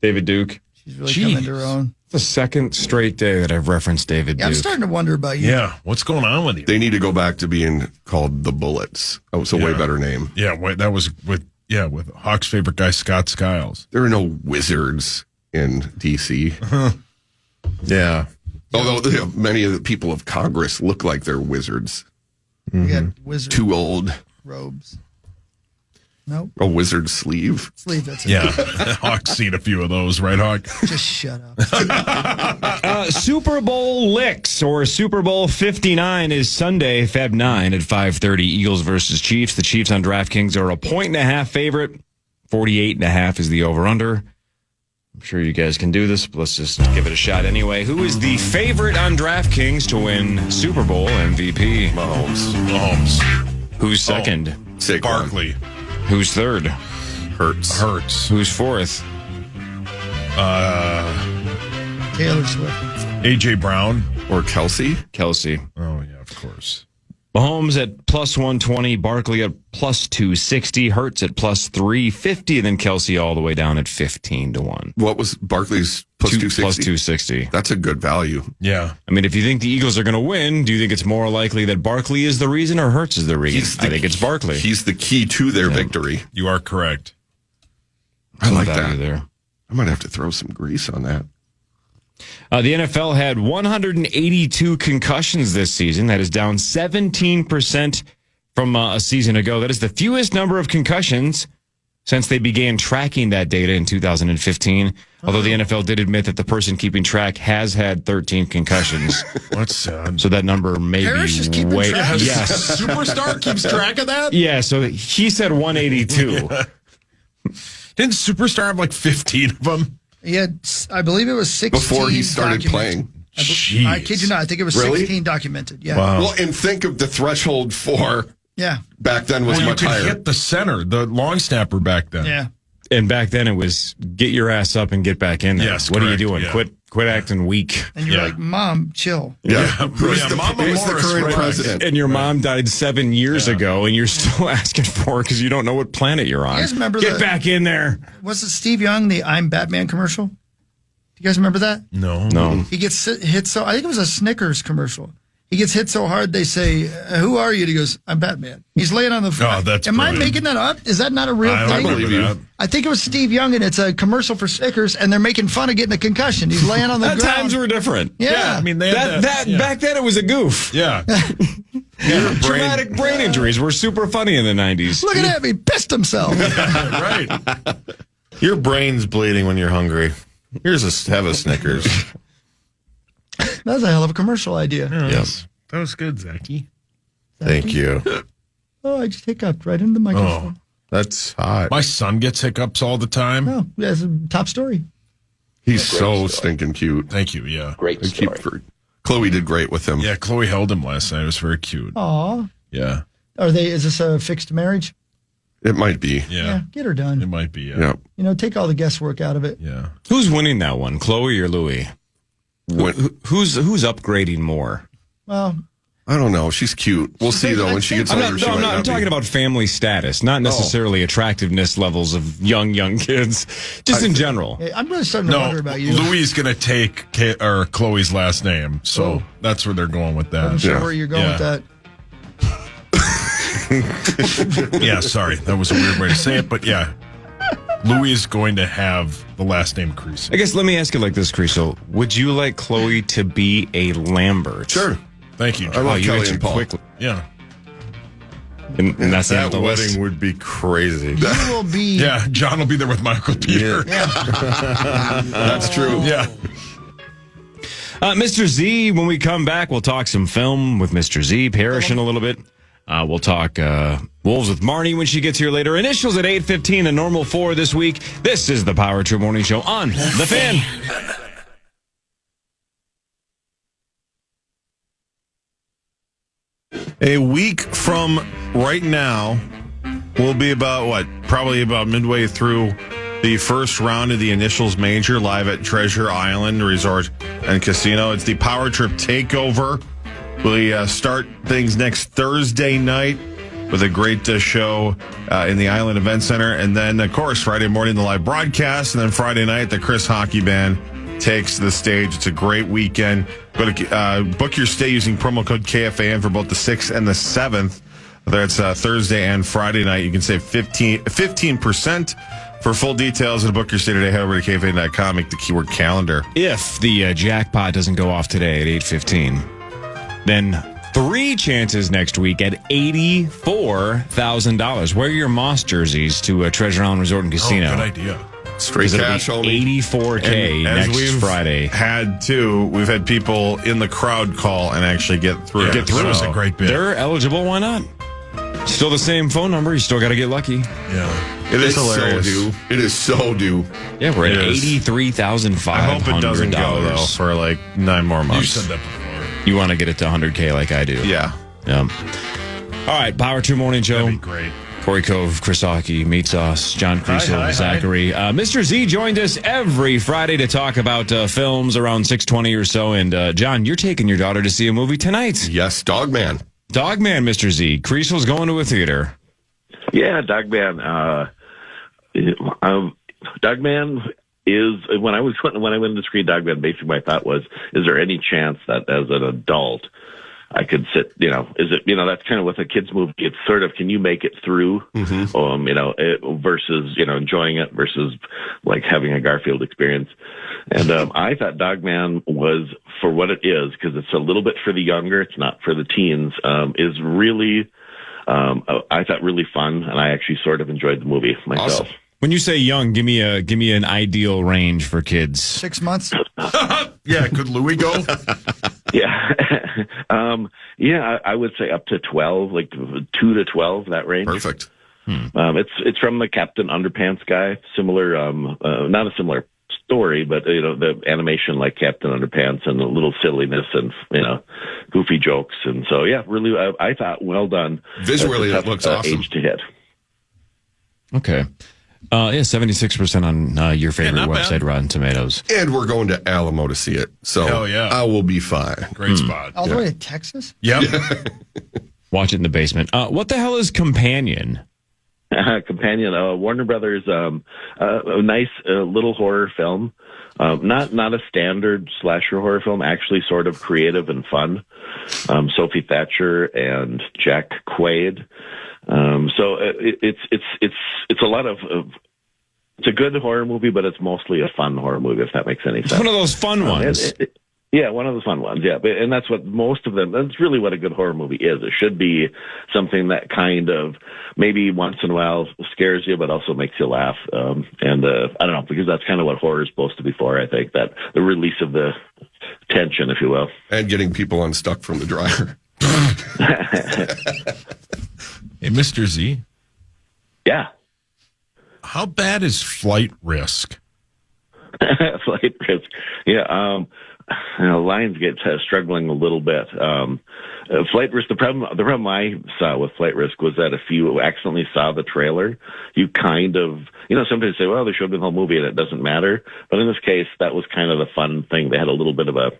David Duke. She's really coming to her own. It's the second straight day that I've referenced David Duke. I'm starting to wonder about you. Yeah, what's going on with you? They need to go back to being called the Bullets. That was a way better name. Yeah, that was with Hawk's favorite guy, Scott Skiles. There are no wizards in D.C. Yeah. Although many of the people of Congress look like they're wizards. We got wizard Too old. robes. Nope. A wizard sleeve. That's it. Yeah. Hawk's seen a few of those, right, Hawk? Just shut up. Super Bowl licks, or Super Bowl 59, is Sunday, Feb 9 at 5:30. Eagles versus Chiefs. The Chiefs on DraftKings are a 1.5 favorite. 48.5 is the over-under. I'm sure you guys can do this, but let's just give it a shot anyway. Who is the favorite on DraftKings to win Super Bowl MVP? Mahomes. Who's second? Saquon. Barkley. Who's third? Hurts. Who's fourth? Taylor Swift. A.J. Brown. Or Kelsey? Kelsey. Oh, yeah, of course. Mahomes at plus 120, Barkley at plus 260, Hurts at plus 350, and then Kelsey all the way down at 15-1. What was Barkley's plus 260? Plus 260. That's a good value. Yeah. I mean, if you think the Eagles are going to win, do you think it's more likely that Barkley is the reason or Hurts is the reason? I think it's Barkley. He's the key to their victory. You are correct. I like that. There. I might have to throw some grease on that. The NFL had 182 concussions this season. That is down 17% from a season ago. That is the fewest number of concussions since they began tracking that data in 2015. Although the NFL did admit that the person keeping track has had 13 concussions. What's sad? So that number may Parrish is be keeping way... track? Yes. Superstar keeps track of that? Yeah, so he said 182. Yeah. Didn't Superstar have like 15 of them? He had, I believe it was 16 Before he started documented. playing. I kid you not. I think it was Really? 16 documented. Yeah. Wow. Well, and think of the threshold for Yeah. back then was Well, you much could higher. hit the center, the long snapper back then. Yeah. And back then it was get your ass up and get back in there. Yes, what are you correct, doing? yeah. Quit acting weak. And you're Yeah. like, Mom, chill. Yeah. Who's Who's the Mama current Morris, president? And your mom died 7 years ago, and you're still asking for her because you don't know what planet you're on. You guys remember Get back in there. Was it Steve Young, the I'm Batman commercial? Do you guys remember that? No. He gets hit so, I think it was a Snickers commercial. He gets hit so hard, they say, who are you? And he goes, I'm Batman. He's laying on the floor. Oh, that's Am brilliant. I making that up? Is that not a real I thing? believe you. I think it was Steve Young, and it's a commercial for Snickers, and they're making fun of getting a concussion. He's laying on the ground. Times were different. Yeah. I mean, they had That yeah. back then it was a goof. Yeah. Traumatic brain injuries were super funny in the 90s. Look at him. He pissed himself. Right. Your brain's bleeding when you're hungry. Have a Snickers. That's a hell of a commercial idea. Yes. That was good, Zachy. Thank you. Oh, I just hiccuped right into the microphone. That's hot. My son gets hiccups all the time. Oh, that's a top story. He's so stinking cute. Thank you. Yeah. Great story. Chloe did great with him. Yeah, Chloe held him last night. It was very cute. Aw. Yeah. Is this a fixed marriage? It might be. Yeah. Get her done. It might be. Yeah. Yeah. You know, take all the guesswork out of it. Yeah. Who's winning that one, Chloe or Louie? Who's upgrading more? Well, I don't know. She's cute. We'll see, though, when she gets older. I'm talking about family status, not necessarily attractiveness levels of young kids, just in general. I'm really starting to wonder about you. Louis is going to take Chloe's last name, so that's where they're going with that. I'm sure where you're going with that. Yeah, sorry. That was a weird way to say it, but yeah. Louis is going to have the last name Kriesel. I guess let me ask you like this, Kriesel. Would you like Chloe to be a Lambert? Sure. Thank you, I John. love you Kelly answered and Paul. quickly. Yeah. And that's That the wedding list. would be crazy. You will be. Yeah, John will be there with Michael Peter. That's true. Yeah. Mr. Z, when we come back, we'll talk some film with Mr. Z, Parrish in a little bit. We'll talk Wolves with Marnie when she gets here later. Initials at 8:15, a normal 4 this week. This is the Power Trip Morning Show on The Fan. A week from right now, we'll be probably about midway through the first round of the Initials Major live at Treasure Island Resort and Casino. It's the Power Trip Takeover. We start things next Thursday night with a great show in the Island Event Center. And then, of course, Friday morning, the live broadcast. And then Friday night, the Chris Hockey Band takes the stage. It's a great weekend. Go to book your stay using promo code KFAN for both the 6th and the 7th. That's Thursday and Friday night. You can save 15%. For full details and to book your stay today, head over to KFAN.com. Make the keyword calendar. If the jackpot doesn't go off today at 8:15, then 3 chances next week at $84,000. Wear your Moss jerseys to Treasure Island Resort and Casino. Oh, good idea. Straight cash only. $84K And next Friday. We've had people in the crowd call and actually get through. That was a great bid. They're eligible. Why not? Still the same phone number. You still got to get lucky. Yeah. It is It's hilarious. so due. It is so due. Yeah, we're at It is. $83,500. I hope it doesn't go, though, for like 9 more You months. said that before. You want to get it to $100K like I do. Yeah. All right, Power 2 Morning Show. That'd be great. Corey Cove, Chris Hockey, Meat Sauce, John Kriesel, Zachary. Mr. Z joined us every Friday to talk about films around 6:20 or so. And John, you're taking your daughter to see a movie tonight. Yes, Dogman. Dogman, Mr. Z. Kriesel's going to a theater. Yeah, Dogman. Dogman is when I went to screen Dogman. Basically, my thought was, is there any chance that as an adult I could sit? Is it? That's kind of with a kids movie. It's sort of, can you make it through? Versus enjoying it versus like having a Garfield experience. And I thought Dogman was, for what it is, because it's a little bit for the younger, it's not for the teens. Is really. I thought really fun, and I actually sort of enjoyed the movie myself. Awesome. When you say young, give me an ideal range for kids. 6 months. Yeah, could Louis go? Yeah, I would say up to 12, like 2 to 12, that range. Perfect. It's from the Captain Underpants guy. Similar, not a similar story, but the animation like Captain Underpants and a little silliness and goofy jokes, and so really, I thought well done. Visually, it looks awesome. Age to hit. Okay. 76% on your favorite website, Rotten Tomatoes. And we're going to Alamo to see it, so I will be fine. Great spot. All the way to Texas? Yep. Watch it in the basement. What the hell is Companion? Companion, Warner Brothers, a nice little horror film. Not a standard slasher horror film, actually sort of creative and fun. Sophie Thatcher and Jack Quaid. So it's a lot of it's a good horror movie, but it's mostly a fun horror movie, if that makes any sense. It's one of those fun ones. One of the fun ones. Yeah, and that's what most of them. That's really what a good horror movie is. It should be something that kind of maybe once in a while scares you, but also makes you laugh. I don't know, because that's kind of what horror is supposed to be for. I think that the release of the tension, if you will, and getting people unstuck from the dryer. Hey, Mr. Z. Yeah. How bad is Flight Risk? Flight Risk. Yeah. Lionsgate struggling a little bit. Flight Risk. The problem I saw with Flight Risk was that if you accidentally saw the trailer, you kind of, sometimes say, well, they showed me the whole movie and it doesn't matter. But in this case, that was kind of the fun thing. They had a little bit of a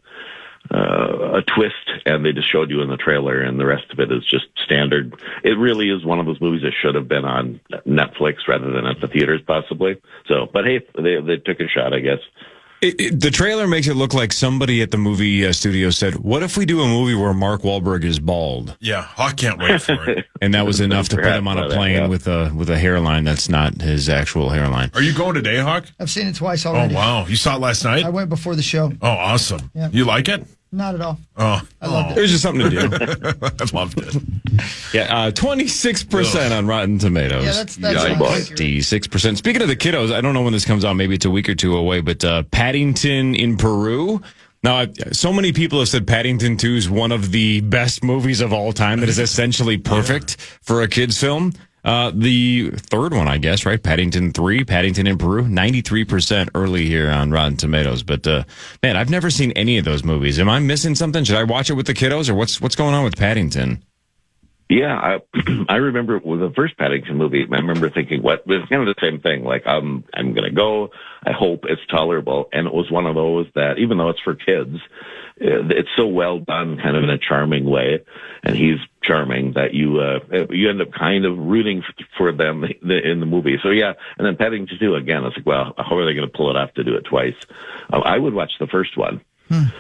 twist, and they just showed you in the trailer, and the rest of it is just standard. It really is one of those movies that should have been on Netflix rather than at the theaters, possibly. So, but hey, they took a shot, I guess. The trailer makes it look like somebody at the movie studio said, what if we do a movie where Mark Wahlberg is bald? Yeah, I can't wait for it. And that was enough to put him on a plane with a hairline that's not his actual hairline. Are you going today, Hawk? I've seen it twice already. Oh, wow. You saw it last night? I went before the show. Oh, awesome. Yeah. You like it? Not at all. Oh, I loved it. There's just something to do. I loved it. Yeah, 26% on Rotten Tomatoes. Yeah, that's 26%. Speaking of the kiddos, I don't know when this comes out. Maybe it's a week or two away, but Paddington in Peru. Now, so many people have said Paddington 2 is one of the best movies of all time. That is essentially perfect for a kid's film. The third one, I guess, right? Paddington 3, Paddington in Peru, 93% early here on Rotten Tomatoes. But, man, I've never seen any of those movies. Am I missing something? Should I watch it with the kiddos, or what's going on with Paddington? Yeah, I remember with the first Paddington movie, I remember thinking, what? It's kind of the same thing. Like, I'm going to go. I hope it's tolerable. And it was one of those that, even though it's for kids, it's so well done, kind of in a charming way. And he's charming that you end up kind of rooting for them in the movie. So, yeah. And then Paddington 2, again, it's like, well, how are they going to pull it off to do it twice? I would watch the first one.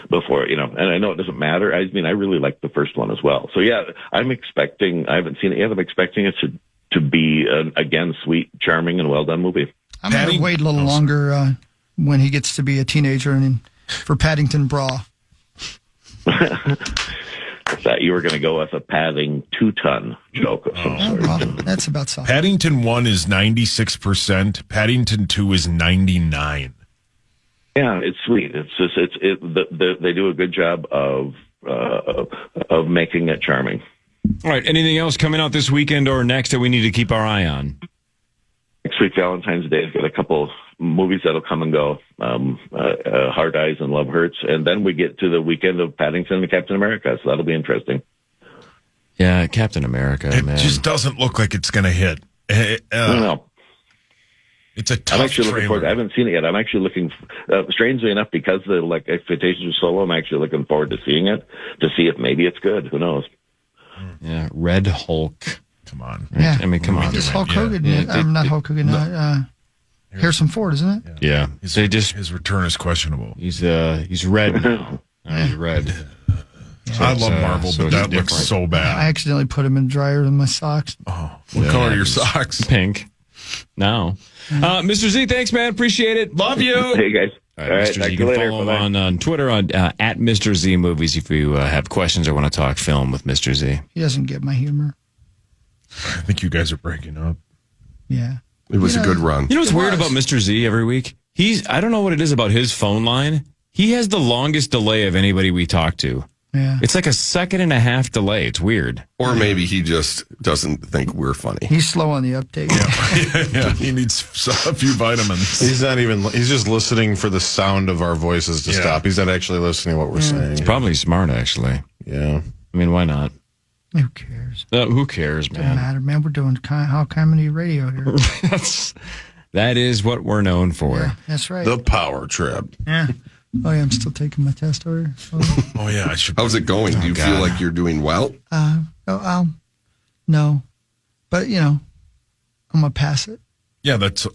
Before, and I know it doesn't matter. I mean, I really like the first one as well. So yeah, I'm expecting, I haven't seen it yet, I'm expecting it to be, again, sweet, charming, and well done movie. I'm going to wait a little longer when he gets to be a teenager and for Paddington Bra. That you were going to go with a padding 2-ton joke of some sort. Well, that's about something. Paddington 1 is 96%. Paddington 2 is 99%. Yeah, it's sweet. It's just they do a good job of making it charming. All right. Anything else coming out this weekend or next that we need to keep our eye on? Next week, Valentine's Day, has got a couple movies that'll come and go. Hard Eyes and Love Hurts, and then we get to the weekend of Paddington and Captain America. So that'll be interesting. Yeah, Captain America. It man. just doesn't look like it's going to hit. I don't know. It's a tough I'm actually looking forward. trailer. I haven't seen it yet. I'm actually looking. Strangely enough, because the expectations are so low, I'm actually looking forward to seeing it to see if maybe it's good. Who knows? Yeah, Red Hulk. Come on. Yeah. I mean, come on. It's Hulk Hogan. I'm not Hulk Hogan. Harrison Ford, isn't it? Yeah. His return is questionable. He's red. He's red. I love Marvel, so but he's that looks different. so bad. I accidentally put him in the dryer in my socks. Oh, what color are your socks? Pink. Now. Mr. Z, thanks, man. Appreciate it. Love you. Hey, guys. All right, Mr. Z, you can follow him on Twitter at Mr. Z Movies if you have questions or want to talk film with Mr. Z. He doesn't get my humor. I think you guys are breaking up. Yeah. It was a good run. You know what's weird about Mr. Z every week? I don't know what it is about his phone line. He has the longest delay of anybody we talk to. Yeah. It's like a 1.5-second delay. It's weird. Or maybe he just doesn't think we're funny. He's slow on the uptake. Yeah, he needs a few vitamins. He's just listening for the sound of our voices to stop. He's not actually listening to what we're saying. It's probably smart, actually. Yeah. I mean, why not? Who cares? Who cares, Doesn't man? matter, man. We're doing how comedy radio here. That is what we're known for. Yeah, that's right. The power trip. Yeah. Oh, yeah, I'm still taking my test over. Oh, yeah, I should. How's it going? Do you feel like you're doing well? No. But, I'm going to pass it. Yeah, that's all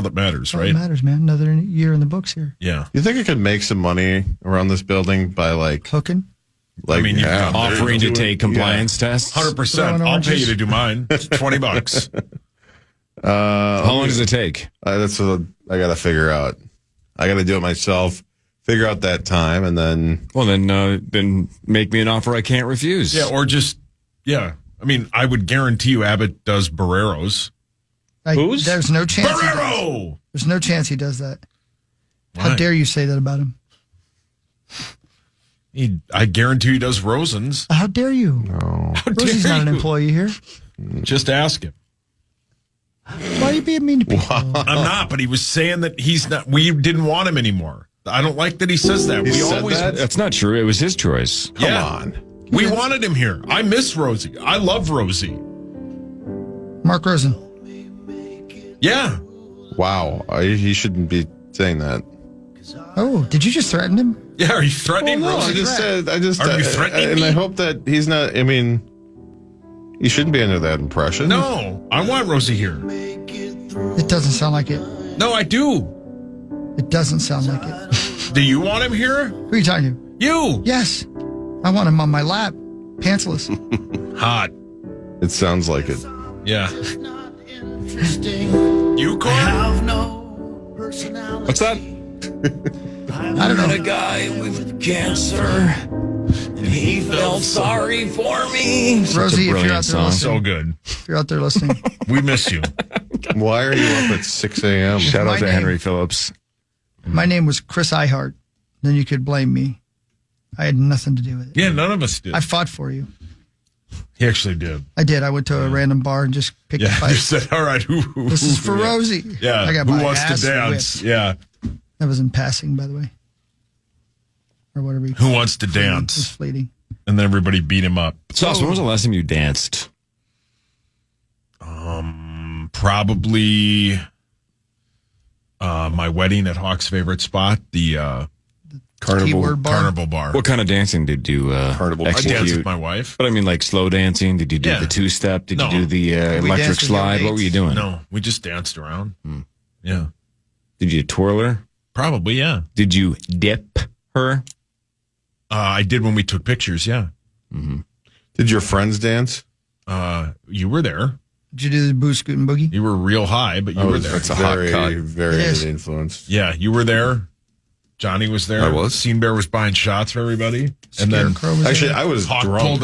that matters, That's all right? that matters, man. Another year in the books here. Yeah. You think I could make some money around this building by hooking? I mean, offering to take compliance tests? 100%. I'll pay you to do mine. It's $20. How long does it take? That's what I got to figure out. I got to do it myself, figure out that time, and then... Well, then make me an offer I can't refuse. Yeah, or just, I mean, I would guarantee you Abbott does Barreros. Who's? There's no chance. Barrero! There's no chance he does that. Why? How dare you say that about him? I guarantee he does Rosen's. How dare you? No. Rosie's not an employee here. Just ask him. Why are you being mean to people? I'm not, but he was saying that he's not. We didn't want him anymore. I don't like that he says that. That's not true. It was his choice. Come on. We wanted him here. I miss Rosie. I love Rosie. Mark Rosen. Yeah. Wow. He shouldn't be saying that. Oh, did you just threaten him? Yeah, are you threatening Rosie? I just said, Are you threatening and me? I hope that he's not, I mean, he shouldn't be under that impression. No, I want Rosie here. It doesn't sound like it. No, I do. It doesn't sound like it. Do you want him here? Who are you talking to? You. Yes. I want him on my lap, pantsless. Hot. It sounds like it. Yeah. You, Corey? What's that? I don't know. A guy with cancer, and he felt sorry for me. Rosie, if you're out there listening. So good. If you're out there listening. We miss you. Why are you up at 6 a.m.? Shout out to name- Henry Phillips. My name was Chris Ihart. Then you could blame me. I had nothing to do with it. Yeah, none of us did. I fought for you. He actually did. I did. I went to a random bar and just picked a Yeah, fight. you said, all right, This is for Rosie. Yeah, I got who my wants ass to dance? whipped. Yeah, That was in passing, by the way. Or whatever. who wants to It was dance? fleeting. And then everybody beat him up. Sauce, when was the last time you danced? Probably my wedding at Hawk's favorite spot, the Keyword bar. Carnival Bar. What kind of dancing did you Carnival. I danced execute? with my wife. But I mean, like slow dancing? Did you do Yeah. the two-step? Did No. you do the We electric danced with slide? your What were you mates. doing? No, we just danced around. Yeah, Did you twirl her? probably. Yeah, Did you dip her? I did when we took pictures. Yeah, Did your friends dance? you were there. Did you do the boo scoot and boogie? You were real high, but you were there. That's a hot very, cut. very It is. good influence. Yeah, you were there. Johnny was there. I was. Scene Bear was buying shots for everybody, and then Scarecrow was Actually, there. I was Hawk drunk.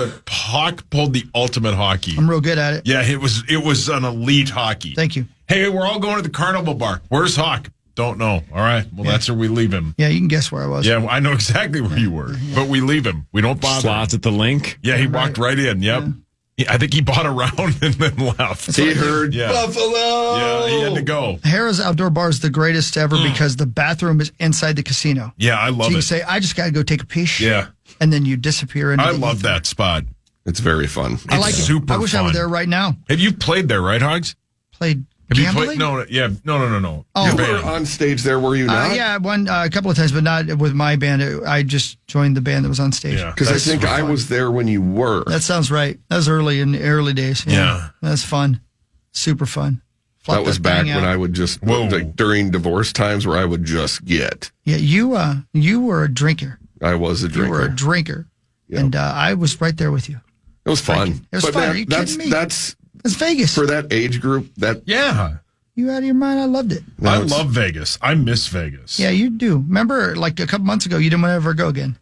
pulled the ultimate hockey. I'm real good at it. Yeah, it was an elite hockey. Thank you. Hey, we're all going to the Carnival Bar. Where's Hawk? Don't know. All right. Well, that's where we leave him. Yeah, you can guess where I was. Yeah, I know exactly where you were, but we leave him. We don't bother. Slots at the link? Yeah, he walked right in. Yep. I think he bought a round and then left. He heard Yeah. Buffalo. Yeah, he had to go. Harrah's Outdoor Bar is the greatest ever because the bathroom is inside the casino. Yeah, I So love you it. say, I just got to go take a piss. Yeah, And then you disappear into I the love ether. that spot. It's very fun. I like it. Super I wish I were fun. there right now. Have you played there, right, Hogs? Played Have you gambling? played? No. Yeah. No. Oh. You Your were band. on stage there, were you not? Yeah, a couple of times, but not with my band. I just joined the band that was on stage. Yeah. Because I think I was there when you were. That sounds right. That was in the early days. Yeah. That's fun. Super fun. Flock That was back thing when out. I would just, like, during divorce times where I would just get. Yeah, you were a drinker. I was a drinker. You were a drinker. Yep. And I was right there with you. It was fun. It was fun. Are you kidding me? That's It's Vegas. for that age group. Yeah. You out of your mind? I loved it. I love Vegas. I miss Vegas. Yeah, you do. Remember, like a couple months ago, you didn't want to ever go again.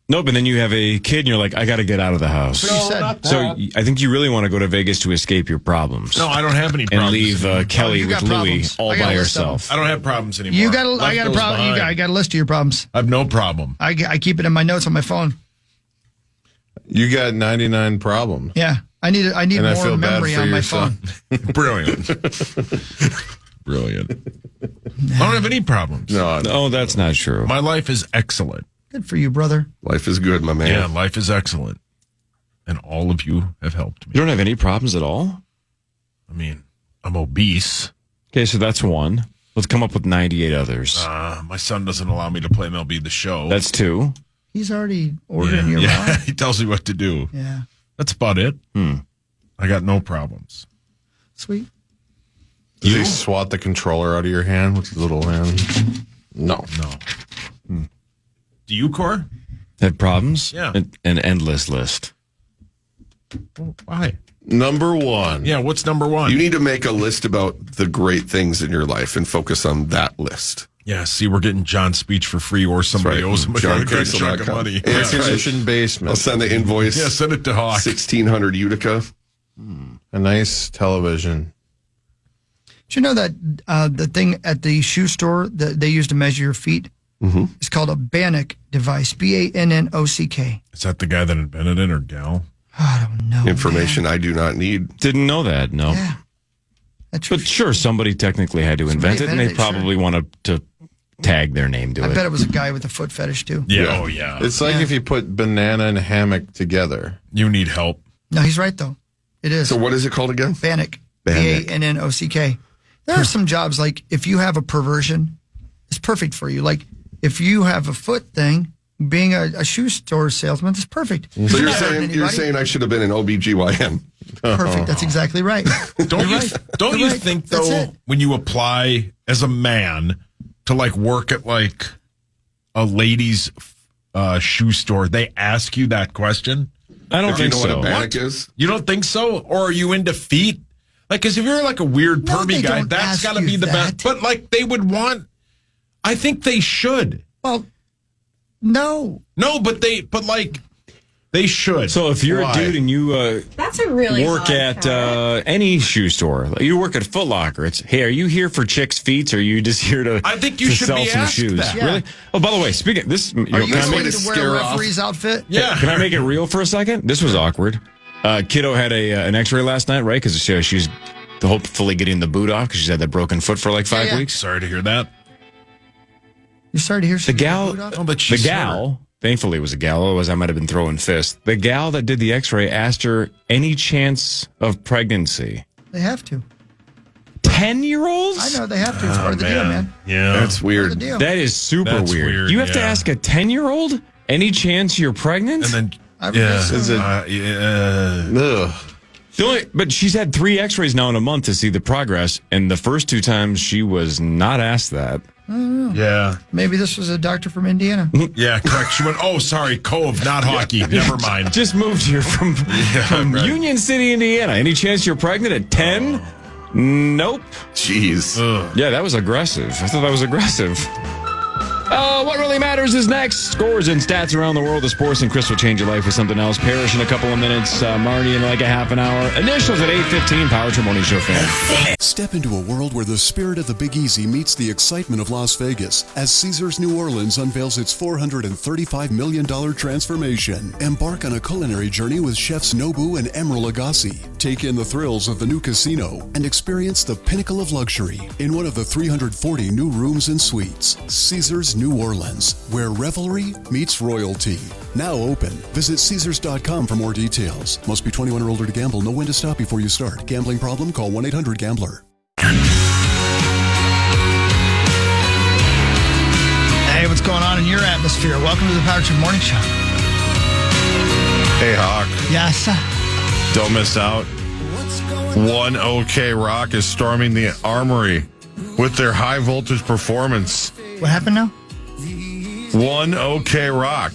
No, but then you have a kid and you're like, I got to get out of the house. That's what you said. So I think you really want to go to Vegas to escape your problems. No, I don't have any And problems. leave Kelly you with got Louie problems. all I got by a list of them. herself. I don't have problems anymore. I got a Life goes problem. behind. I got a list of your problems. I have no problem. I keep it in my notes on my phone. You got 99 problems. Yeah, I need And I more feel bad memory for on my your phone. son. Brilliant. Brilliant. I don't have any problems. No, Oh, that's not true. My life is excellent. Good for you, brother. life is good, my man. Yeah, life is excellent. And all of you have helped me. You don't have any problems at all? I mean, I'm obese. Okay, so that's one. Let's come up with 98 others. My son doesn't allow me to play MLB The Show. That's two. He's already ordering your yeah. ride. He tells me what to do. Yeah, That's about it. I got no problems. sweet. Does he swat the controller out of your hand with his little hand? No. Do you, Cor? Have problems? Yeah. An endless list. Why? Number one. Yeah, what's number one? You need to make a list about the great things in your life and focus on that list. Yeah, see, we're getting John's speech for free, or somebody That's right. owes him a great JohnKriesel.com. chunk of money. Yeah, Air that's right. conditioned basement. I'll send the invoice. Yeah, send it to Hawk. 1600 Utica. A nice television. Did you know that the thing at the shoe store that they use to measure your feet is called a Bannock device? BANNOCK. Is that the guy that invented it or gal? I don't know. Information I do not need. Didn't know that, no. Yeah. That's But sure, somebody technically had to invent it, and they invented it, probably want to tag their name to I it. bet it was a guy with a foot fetish too. Yeah, oh yeah. It's like if you put banana and hammock together. You need help. No, he's right though. It is. So what is it called again? Bannock. Bannock. BANNOCK. There are some jobs like if you have a perversion, it's perfect for you. Like if you have a foot thing, being a shoe store salesman is perfect. So you're saying I should have been an OBGYN. Perfect. That's exactly right. Don't you You're right. think That's though it. when you apply as a man to like work at like a ladies shoe store, they ask you that question? I don't If you think know so. what a bannock is? You don't think so? Or are you into feet? Like, because if you're like a weird No, pervy they guy, don't that's ask got to you be the that. best. But like, they would want. I think they should. Well, no. No, but they should. So if you're Why? a dude and you That's a really work hard at any shoe store, like you work at Foot Locker, it's, hey, are you here for chicks' feet, or are you just here to, I think you to should sell be some asked shoes? that. Really? Oh, by the way, speaking of this, Are you can I going make to wear a referee's outfit? Yeah. Can I make it real for a second? This was awkward. Kiddo had an X-ray last night, right? Because she's hopefully getting the boot off because she's had that broken foot for like 5 yeah. weeks. Sorry to hear that. You're sorry to hear The gal, Oh, but she's the gal, thankfully it was a gal, otherwise I might have been throwing fists. The gal that did the X-ray asked her any chance of pregnancy. They have to. 10-year-olds? I know they have to. It's part of the deal, man. Yeah. That's Part of the weird. deal. That is super That's weird. weird, You have to yeah. ask a 10-year-old any chance you're pregnant? And then, I yeah. guess so. Is it? Ugh. But she's had 3 X-rays now in a month to see the progress, and the first 2 times she was not asked that. Yeah. Maybe this was a doctor from Indiana. Yeah, correct. She went, oh, sorry, Cove, not hockey. Never mind. Just moved here from right. Union City, Indiana. Any chance you're pregnant at 10? Nope. Jeez. Yeah, that was aggressive. I thought that was aggressive. What really matters is next. Scores and stats around the world of sports, and Chris will change your life with something else. Parrish in a couple of minutes. Marnie in like a half an hour. Initials at 8:15. Power Trip Morning Show fan. Step into a world where the spirit of the Big Easy meets the excitement of Las Vegas as Caesars New Orleans unveils its $435 million transformation. Embark on a culinary journey with chefs Nobu and Emeril Lagasse. Take in the thrills of the new casino and experience the pinnacle of luxury in one of the 340 new rooms and suites. Caesars New Orleans, where revelry meets royalty. Now open. Visit Caesars.com for more details. Must be 21 or older to gamble. Know when to stop before you start. Gambling problem? Call 1-800-GAMBLER. Hey, what's going on in your atmosphere? Welcome to the Power Trip Morning Show. Hey, Hawk. Yes. Don't miss out. One OK Rock is storming the Armory with their high voltage performance. What happened now? One OK Rock.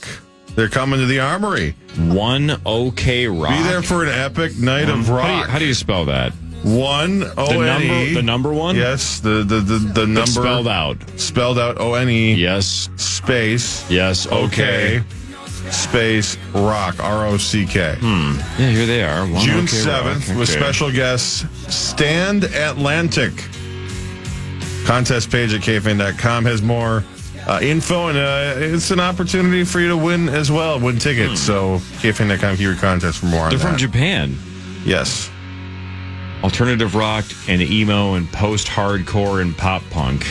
They're coming to the Armory. One OK Rock. Be there for an epic night of rock. How do you spell that? One O-N-E. The number one? Yes, the number. Spelled out. Spelled out O-N-E. Yes. Space. Yes. Okay. Space rock. R-O-C-K. Yeah, here they are. One June OK 7th Rock. with Okay. special guests Stand Atlantic. Contest page at KFAN.com has more info, and it's an opportunity for you to win as well. Win tickets. So KFAN.com, keep your contest for more on They're that. from Japan. Yes. Alternative rock and emo and post-hardcore and pop punk.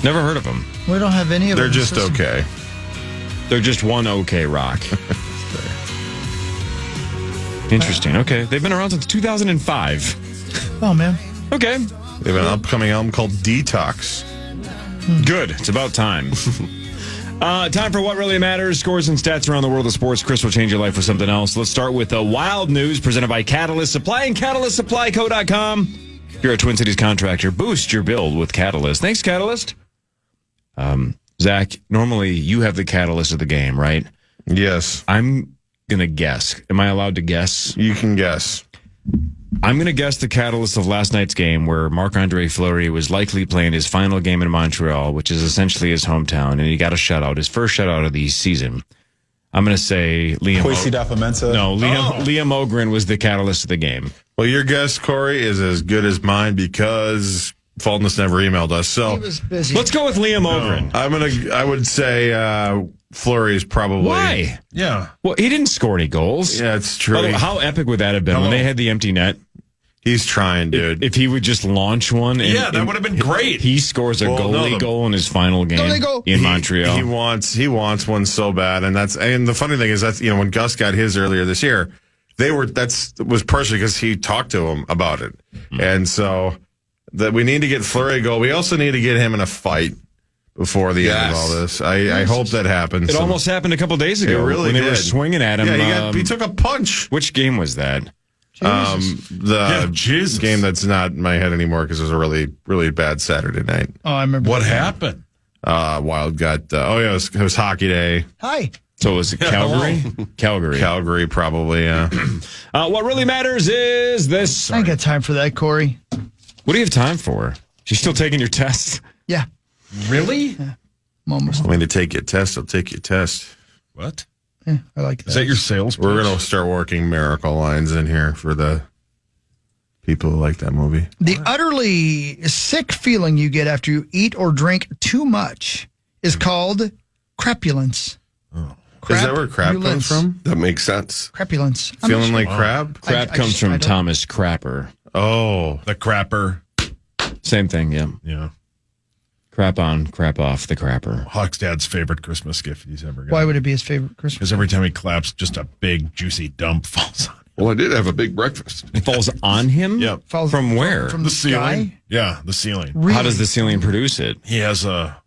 Never heard of them. We don't have any of They're them. just okay. They're just one OK Rock. Interesting. Okay. They've been around since 2005. Oh, man. Okay. They have an upcoming album called Detox. Good. It's about time. Time for What Really Matters. Scores and stats around the world of sports. Chris will change your life with something else. Let's start with wild news presented by Catalyst Supply and CatalystSupplyCo.com. If you're a Twin Cities contractor, boost your build with Catalyst. Thanks, Catalyst. Zach, normally you have the catalyst of the game, right? Yes. I'm going to guess. Am I allowed to guess? You can guess. I'm going to guess the catalyst of last night's game where Marc-Andre Fleury was likely playing his final game in Montreal, which is essentially his hometown, and he got a shutout, his first shutout of the season. I'm going to say Liam. Liam Ogren was the catalyst of the game. Well, your guess, Corey, is as good as mine because Fulton's never emailed us. So He was busy. Let's go with Liam Ogren. I would say Fleury is probably. Why? Yeah. Well, he didn't score any goals. Yeah, it's true. By the way, how epic would that have been when they had the empty net? He's trying, dude. If he would just launch one. Yeah, that would have been great. He scores a goalie goal in his final game in Montreal. He wants one so bad, and the funny thing is that's when Gus got his earlier this year, was partially because he talked to him about it, and so that we need to get Fleury a goal. We also need to get him in a fight before the end of all this. I hope that happens. It almost happened a couple days ago. It really when they did. were swinging at him. Yeah, he took a punch. Which game was that? The game that's not in my head anymore because it was a really, really bad Saturday night. Oh, I remember. What happened? Wild got, it was hockey day. Hi. So was it Calgary? Calgary, probably, yeah. What really matters is this. I ain't got time for that, Corey. What do you have time for? She's still taking your tests? Yeah. Really? Yeah. I'm almost. I mean, to take your test, I'll take your test. What? Yeah, I like that. Is that your sales pitch? We're going to start working miracle lines in here for the people who like that movie. The utterly sick feeling you get after you eat or drink too much is called crapulence. Oh. Is that where crap comes from? That makes sense. Crapulence. Feeling like crab? Crap comes from Thomas Crapper. Oh. The crapper. Same thing, yeah. Yeah. Crap on, crap off, the crapper. Hawk's dad's favorite Christmas gift he's ever got. Why would it be his favorite Christmas? Because every time he claps, just a big, juicy dump falls on him. Well, I did have a big breakfast. It falls on him? Yep. Falls from where? From The the ceiling. sky? Yeah, the ceiling. Really? How does the ceiling produce it? He has a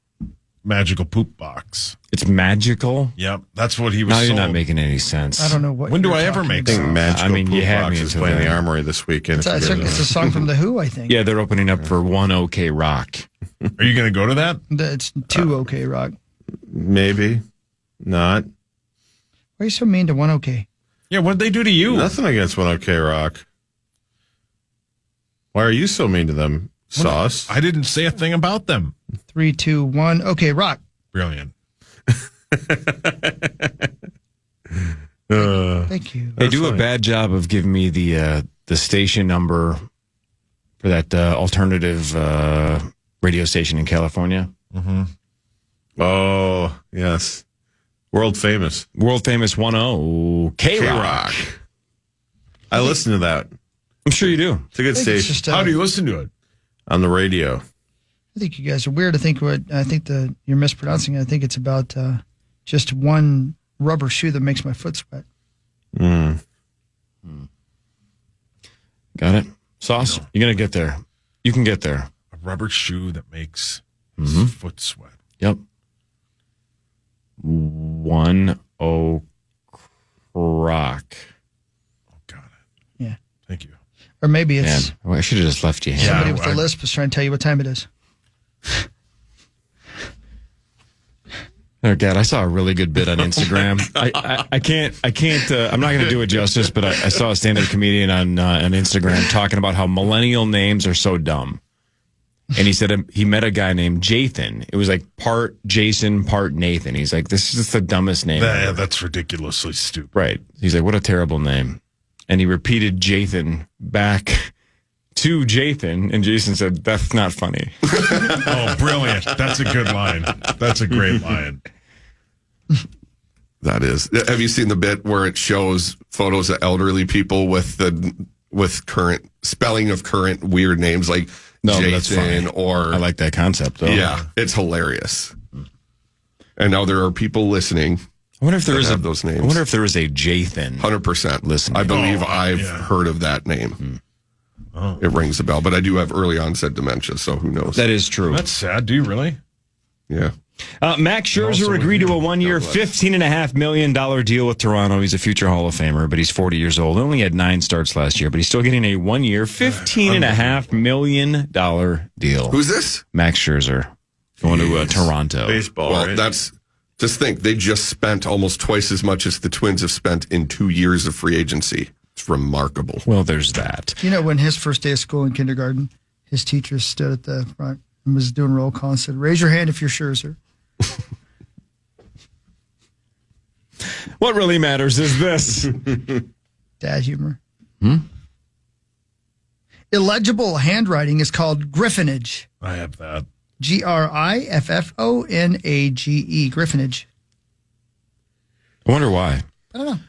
magical poop box. It's magical? Yep, that's what he was Now you're sold. not making any sense. I don't know what. When do you're I ever talking make about. I think magical you poop had box me is into playing that. the Armory this weekend. It's a song from The Who, I think. Yeah, they're opening up for One OK Rock. Are you going to go to that? It's two OK Rock. Maybe. Not. Why are you so mean to one OK? Yeah, what'd they do to you? Nothing against One OK Rock. Why are you so mean to them, Sauce? I didn't say a thing about them. 3, 2, 1. OK Rock. Brilliant. Thank you. They do a bad job of giving me the station number for that alternative radio station in California. Mm-hmm. Oh, yes. World famous. World famous 10 K-Rock. I listened to that. I'm sure you do. It's a good I think it's station. just, How do you listen to it? On the radio. I think you guys are weird. I think you're mispronouncing it. I think it's about just one rubber shoe that makes my foot sweat. Got it. Sauce, you're going to get there. You can get there. A rubber shoe that makes foot sweat. Yep. 1-0 Croc. Yeah. Thank you. Or maybe it's Man, I should have just left you here. somebody with a lisp was trying to tell you what time it is. Oh God, I saw a really good bit on Instagram. I can't. I'm not going to do it justice, but I saw a stand-up comedian on Instagram talking about how millennial names are so dumb. And he said he met a guy named Jathan. It was like part Jason, part Nathan. He's like, this is just the dumbest name ever. That's ridiculously stupid. Right. He's like, what a terrible name. And he repeated Jathan back to Jathan, and Jason said, that's not funny. Oh, brilliant. That's a good line. That's a great line. That is. Have you seen the bit where it shows photos of elderly people with current spelling of current weird names like that's funny. Jason or I like that concept, though. Yeah, it's hilarious. And now there are people listening. I wonder if there is those names. I wonder if there is a Jathan. 100%. Listen, I believe I've heard of that name. Oh. It rings a bell, but I do have early onset dementia, so who knows? That is true. That's sad. Do you really? Yeah. Max Scherzer agreed to a one-year, $15.5 million deal with Toronto. He's a future Hall of Famer, but he's 40 years old. Only had 9 starts last year, but he's still getting a one-year, $15.5 million deal. Who's this? Max Scherzer going to Toronto. Baseball. Well, right? that's just think they just spent almost twice as much as the Twins have spent in 2 years of free agency. It's remarkable. Well, there's that. You know, when his first day of school in kindergarten, his teacher stood at the front and was doing roll call and said, "Raise your hand if you're Scherzer." What really matters is this. Dad humor. Illegible handwriting is called griffonage. I have that. Griffonage. Griffonage. I wonder why. I don't know.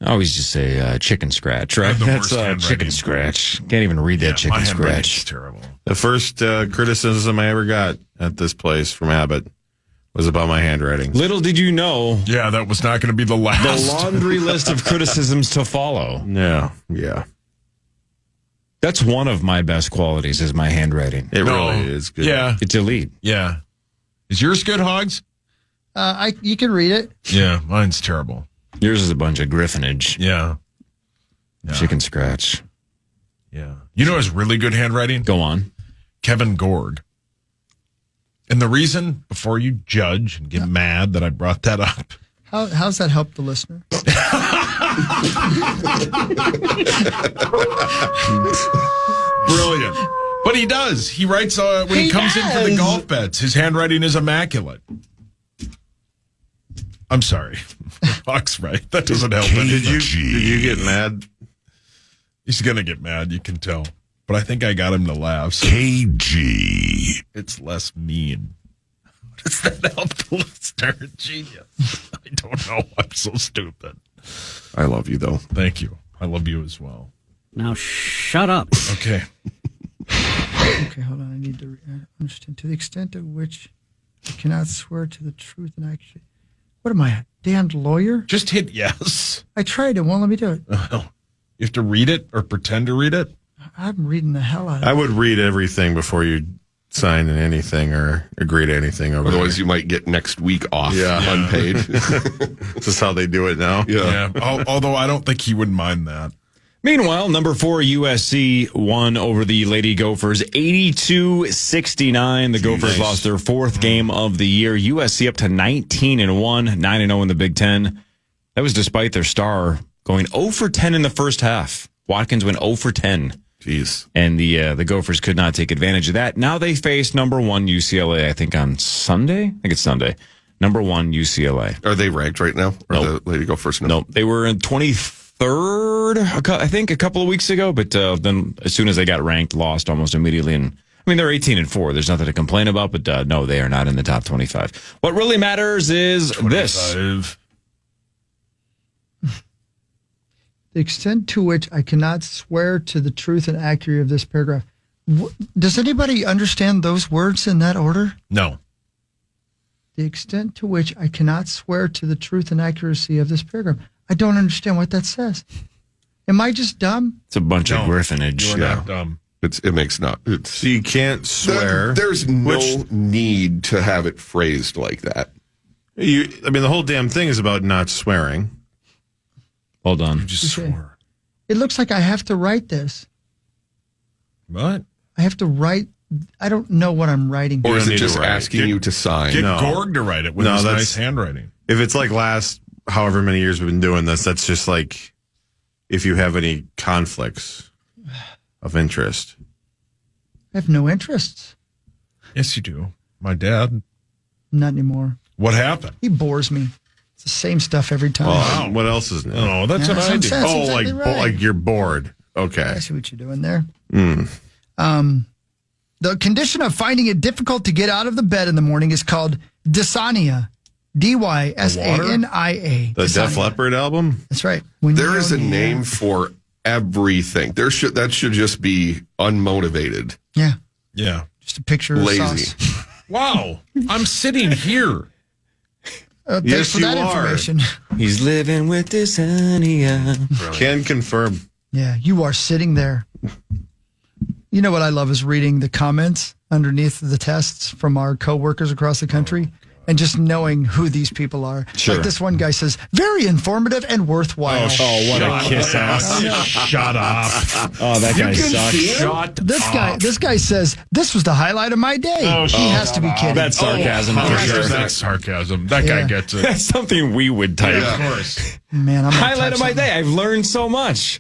I always just say chicken scratch, right? That's chicken scratch. Can't even read that chicken scratch. Terrible. The first criticism I ever got at this place from Abbott was about my handwriting. Little did you know. Yeah, that was not going to be the last. The laundry list of criticisms to follow. Yeah. That's one of my best qualities is my handwriting. It really is good. Yeah. It's elite. Yeah. Is yours good, Hogs? You can read it. Yeah, mine's terrible. Yours is a bunch of griffonage. Yeah. Chicken scratch. Yeah. You know his really good handwriting? Go on. Kevin Gord. And the reason, before you judge and get mad that I brought that up. How's that help the listener? Brilliant. But he does. He writes when he comes in for the golf bets. His handwriting is immaculate. I'm sorry. Fox, right? That doesn't help. Did you get mad? He's going to get mad, you can tell. But I think I got him to laugh. So KG. it's less mean. Does that help the listener? Genius. I don't know. I'm so stupid. I love you, though. Thank you. I love you as well. Now shut up. Okay. Okay, hold on. I need to understand. To the extent to which I cannot swear to the truth and actually. What am I, a damned lawyer? Just hit yes. I tried. It won't let me do it. You have to read it or pretend to read it? I'm reading the hell out of it. I would read everything before you sign anything or agree to anything. Otherwise, you might get next week off unpaid. This is how they do it now. Yeah. Although I don't think he would mind that. Meanwhile, number 4 USC won over the Lady Gophers 82-69. The Gophers lost their 4th game of the year. USC up to 19-1, 9-0 in the Big Ten. That was despite their star going 0 for 10 in the first half. Watkins went 0 for 10. Jeez. And the Gophers could not take advantage of that. Now they face number 1 UCLA, I think on Sunday. I think it's Sunday. Number 1 UCLA. Are they ranked right now? Or the Lady Gophers? No, they were in 23rd, I think, a couple of weeks ago. But then as soon as they got ranked, lost almost immediately. And I mean, they're 18-4. There's nothing to complain about. But no, they are not in the top 25. What really matters is 25. This. The extent to which I cannot swear to the truth and accuracy of this paragraph. Does anybody understand those words in that order? No. The extent to which I cannot swear to the truth and accuracy of this paragraph. I don't understand what that says. Am I just dumb? It's a bunch of griffinage. You're not dumb. It makes not. So you can't swear. There's no need to have it phrased like that. The whole damn thing is about not swearing. Hold on. You just swore. It looks like I have to write this. What? I have to write. I don't know what I'm writing. Or is it just asking you to sign? Get Gorg to write it with his nice handwriting. If it's like last however many years we've been doing this, that's just like if you have any conflicts of interest. I have no interests. Yes, you do. My dad. Not anymore. What happened? He bores me. It's the same stuff every time. Well, what else is new? Oh, that's what I do. Oh, exactly right. like you're bored. Okay. I see what you're doing there. Mm. The condition of finding it difficult to get out of the bed in the morning is called dysania. D-Y-S-A-N-I-A. The Def Leppard album? That's right. There is a name for everything. That should just be unmotivated. Yeah. Yeah. Just a picture of lazy. sauce. Wow. I'm sitting here. Thanks for that information. He's living with dysania. Can confirm. Yeah, you are sitting there. You know what I love is reading the comments underneath the tests from our coworkers across the country and just knowing who these people are. Sure. Like this one guy says, very informative and worthwhile. Oh, what a kiss ass. Shut up. Oh, that guy sucks. Shut up. This guy says, this was the highlight of my day. He has to be kidding. That's sarcasm for sure. That's sarcasm. That guy gets it. That's something we would type. Of course. Man, I'm gonna Highlight type of my something. day. I've learned so much.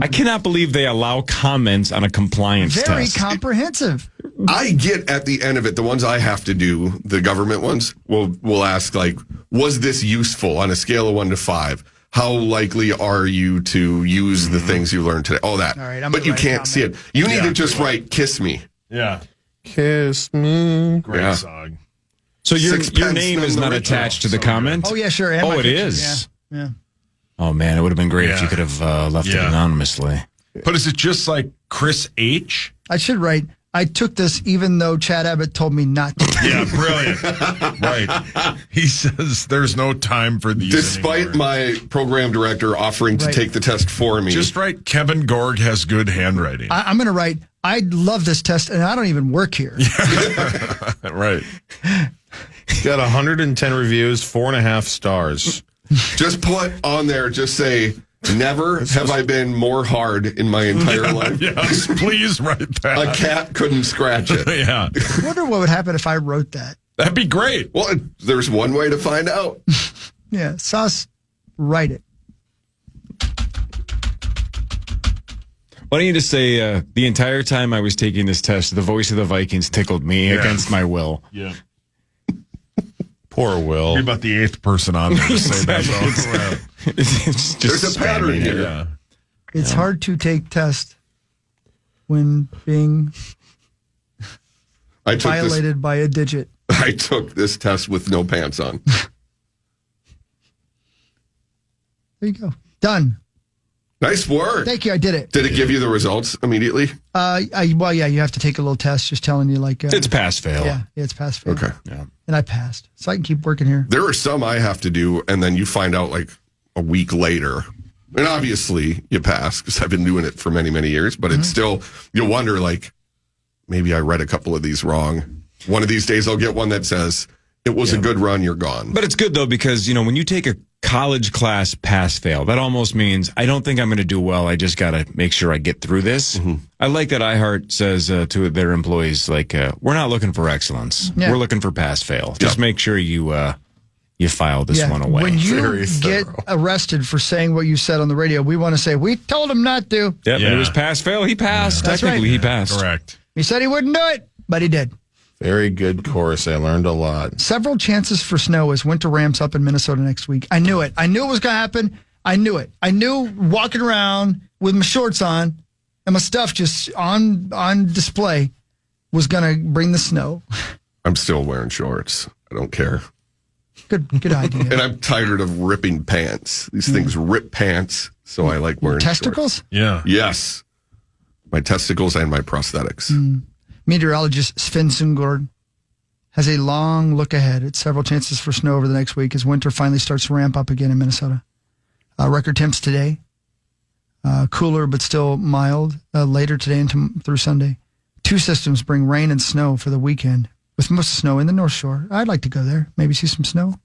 I cannot believe they allow comments on a compliance Very test. comprehensive. I get at the end of it, the ones I have to do, the government ones, will ask, like, was this useful on a scale of 1 to 5? How likely are you to use the things you learned today? All that. All right, I'm but gonna you write a can't see it. You need to just write, kiss me. Yeah. Kiss me. Great song. So your Sixpence name is none not the attached to the So comment? Oh, yeah, sure. And Oh, my it picture. is. Yeah. Oh, man, it would have been great if Yeah. you could have left it Yeah. anonymously. But is it just like Chris H? I should write, I took this even though Chad Abbott told me not to. Yeah, brilliant. Right. He says there's no time for these Despite anymore. my program director offering to Right. take the test for me. Just write Kevin Gorg has good handwriting. I'm going to write, I love this test and I don't even work here. Right. Got 110 reviews, 4.5 stars. Just put on there, just say, never have I been more hard in my entire life. Yes, please write that. A cat couldn't scratch it. Yeah. I wonder what would happen if I wrote that. That'd be great. Well, there's one way to find out. Yeah, Sauce, write it. Why don't you just say, the entire time I was taking this test, the voice of the Vikings tickled me against my will. Yeah. Poor Will. You're about the 8th person on there to say that, though. It's just There's a pattern spamming it. here. Yeah. It's hard to take tests when being I took violated by a digit. I took this test with no pants on. There you go. Done. Nice work. Thank you. I did it. Did it give you the results immediately? Well, yeah, you have to take a little test just telling you like. It's pass-fail. Yeah, it's pass-fail. Okay. Yeah. And I passed. So I can keep working here. There are some I have to do, and then you find out like a week later. And obviously you pass because I've been doing it for many, many years, but it's still, you wonder like, maybe I read a couple of these wrong. One of these days I'll get one that says, it was a good run, you're gone. But it's good, though, because, when you take a college class pass-fail, that almost means I don't think I'm going to do well. I just got to make sure I get through this. Mm-hmm. I like that iHeart says to their employees, like, we're not looking for excellence. Yeah. We're looking for pass-fail. Just make sure you file this one away. When you Very get thorough. arrested for saying what you said on the radio, we want to say, we told him not to. Yep, Yeah. it was pass-fail. He passed. That's Technically, right. he passed. Correct. He said he wouldn't do it, but he did. Very good course. I learned a lot. Several chances for snow as winter ramps up in Minnesota next week. I knew it. I knew it was going to happen. I knew it. I knew walking around with my shorts on and my stuff just on display was going to bring the snow. I'm still wearing shorts. I don't care. Good idea. And I'm tired of ripping pants. These things rip pants, so I like wearing testicles. Shorts. Yeah. Yes. My testicles and my prosthetics. Meteorologist Sven Sundgaard has a long look ahead at several chances for snow over the next week as winter finally starts to ramp up again in Minnesota. Record temps today. Cooler but still mild later today and through Sunday. 2 systems bring rain and snow for the weekend, with most of the snow in the North Shore. I'd like to go there, maybe see some snow.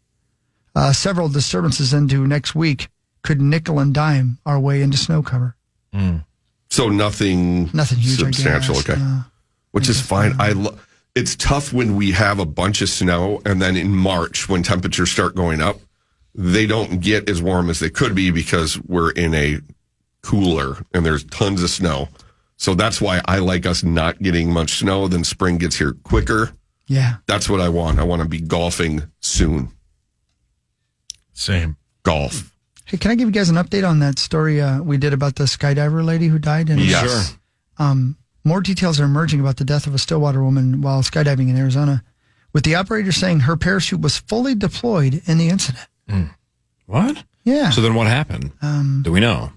Several disturbances into next week could nickel and dime our way into snow cover. So nothing huge, substantial, I guess. okay. Which is fine. It's tough when we have a bunch of snow, and then in March, when temperatures start going up, they don't get as warm as they could be because we're in a cooler and there's tons of snow. So that's why I like us not getting much snow. Then spring gets here quicker. Yeah. That's what I want. I want to be golfing soon. Same. Golf. Hey, can I give you guys an update on that story we did about the skydiver lady who died? Yes. Sure. More details are emerging about the death of a Stillwater woman while skydiving in Arizona, with the operator saying her parachute was fully deployed in the incident. What? Yeah. So then what happened? Do we know?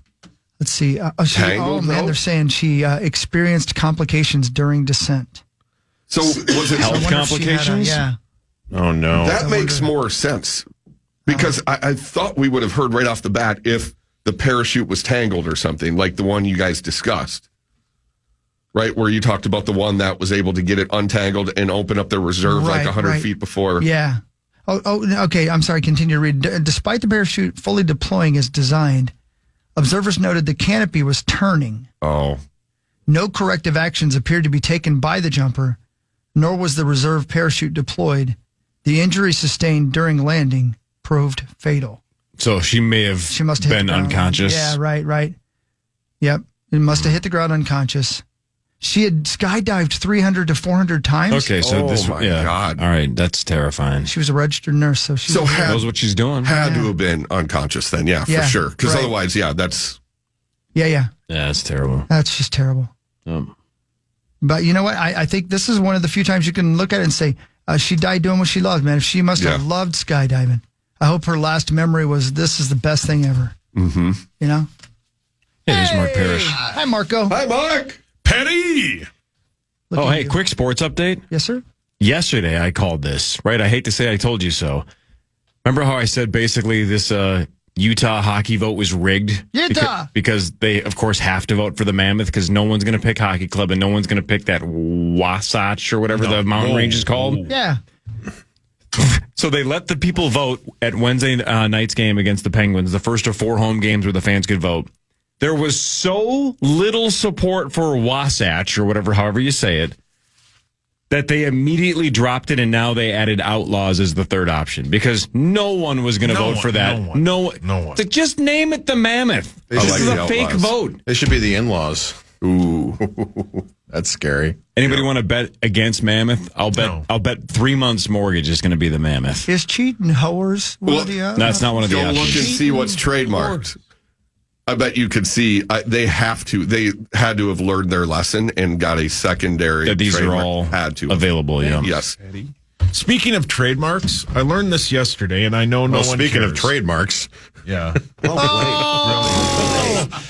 Let's see. They're saying she experienced complications during descent. So was it health complications? Yeah. Oh, no. That makes more sense because I thought we would have heard right off the bat if the parachute was tangled or something like the one you guys discussed. Right, where you talked about the one that was able to get it untangled and open up the reserve like 100 feet before. Yeah. Okay. I'm sorry. Continue to read. Despite the parachute fully deploying as designed, observers noted the canopy was turning. Oh. No corrective actions appeared to be taken by the jumper, nor was the reserve parachute deployed. The injury sustained during landing proved fatal. So she must have been unconscious. Yeah, right. Yep. It must have hit the ground unconscious. She had skydived 300 to 400 times. Okay, so God. All right, that's terrifying. She was a registered nurse, so she knows what she's doing. Had to have been unconscious then, for sure. Because otherwise, that's... Yeah. Yeah, that's terrible. That's just terrible. But you know what? I think this is one of the few times you can look at it and say, she died doing what she loved, man. If she must have loved skydiving. I hope her last memory was, this is the best thing ever. Mm-hmm. You know? Hey, there's Mark Parrish. Hi, Marco. Hi, Mark. Petty. Hey, quick sports update. Yes, sir. Yesterday, I called this, right? I hate to say I told you so. Remember how I said basically this Utah hockey vote was rigged? Utah! Because they, of course, have to vote for the Mammoth because no one's going to pick Hockey Club and no one's going to pick that Wasatch or whatever the mountain range is called. Yeah. So they let the people vote at Wednesday night's game against the Penguins, the first of 4 home games where the fans could vote. There was so little support for Wasatch, or however you say it, that they immediately dropped it, and now they added Outlaws as the third option because no one was going to vote for that. No one. Just name it the Mammoth. This is a fake vote. They should be the in-laws. Ooh, that's scary. Anybody want to bet against Mammoth? I'll bet 3 months mortgage is going to be the Mammoth. Is cheating hoers one of the other? That's not one of the Go options. look and see what's trademarked. I bet you could see they had to have learned their lesson and got a secondary. These trademark. are all had to available. Yeah. Yes. Speaking of trademarks, I learned this yesterday, and I know no one speaking cares. of trademarks. Yeah. Wow.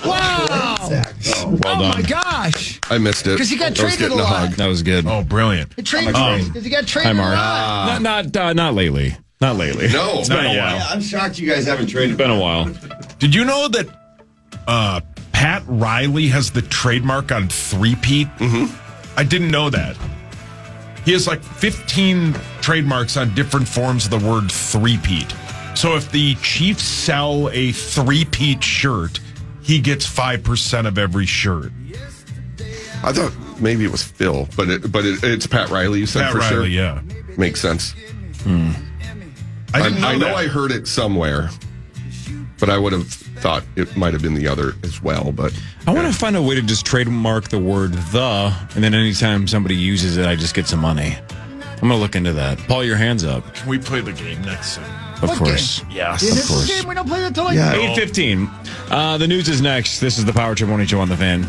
Well done. My gosh. I missed it. 'Cause he got I was traded getting a lot. hug. That was good. Oh, brilliant. Because he got traded. Hi, Mark. a lot. Not lately. Not lately. No. It's been a yet. while. I'm shocked you guys haven't traded. It's been a while. Did you know that Pat Riley has the trademark on three-peat? Mm-hmm. I didn't know that. He has like 15 trademarks on different forms of the word three-peat. So if the Chiefs sell a three-peat shirt, he gets 5% of every shirt. I thought maybe it was Phil, but it's Pat Riley. You said Pat for Riley, sure. yeah. Makes sense. I know I heard it somewhere, but I would have thought it might have been the other as well. But I want to find a way to just trademark the word "the," and then anytime somebody uses it, I just get some money. I'm going to look into that. Paul, your hands up. Can we play the game next time? Of course. Yes. Of course. We don't play that till like 8:15. The news is next. This is the Power Trip Morning Show on the Fan.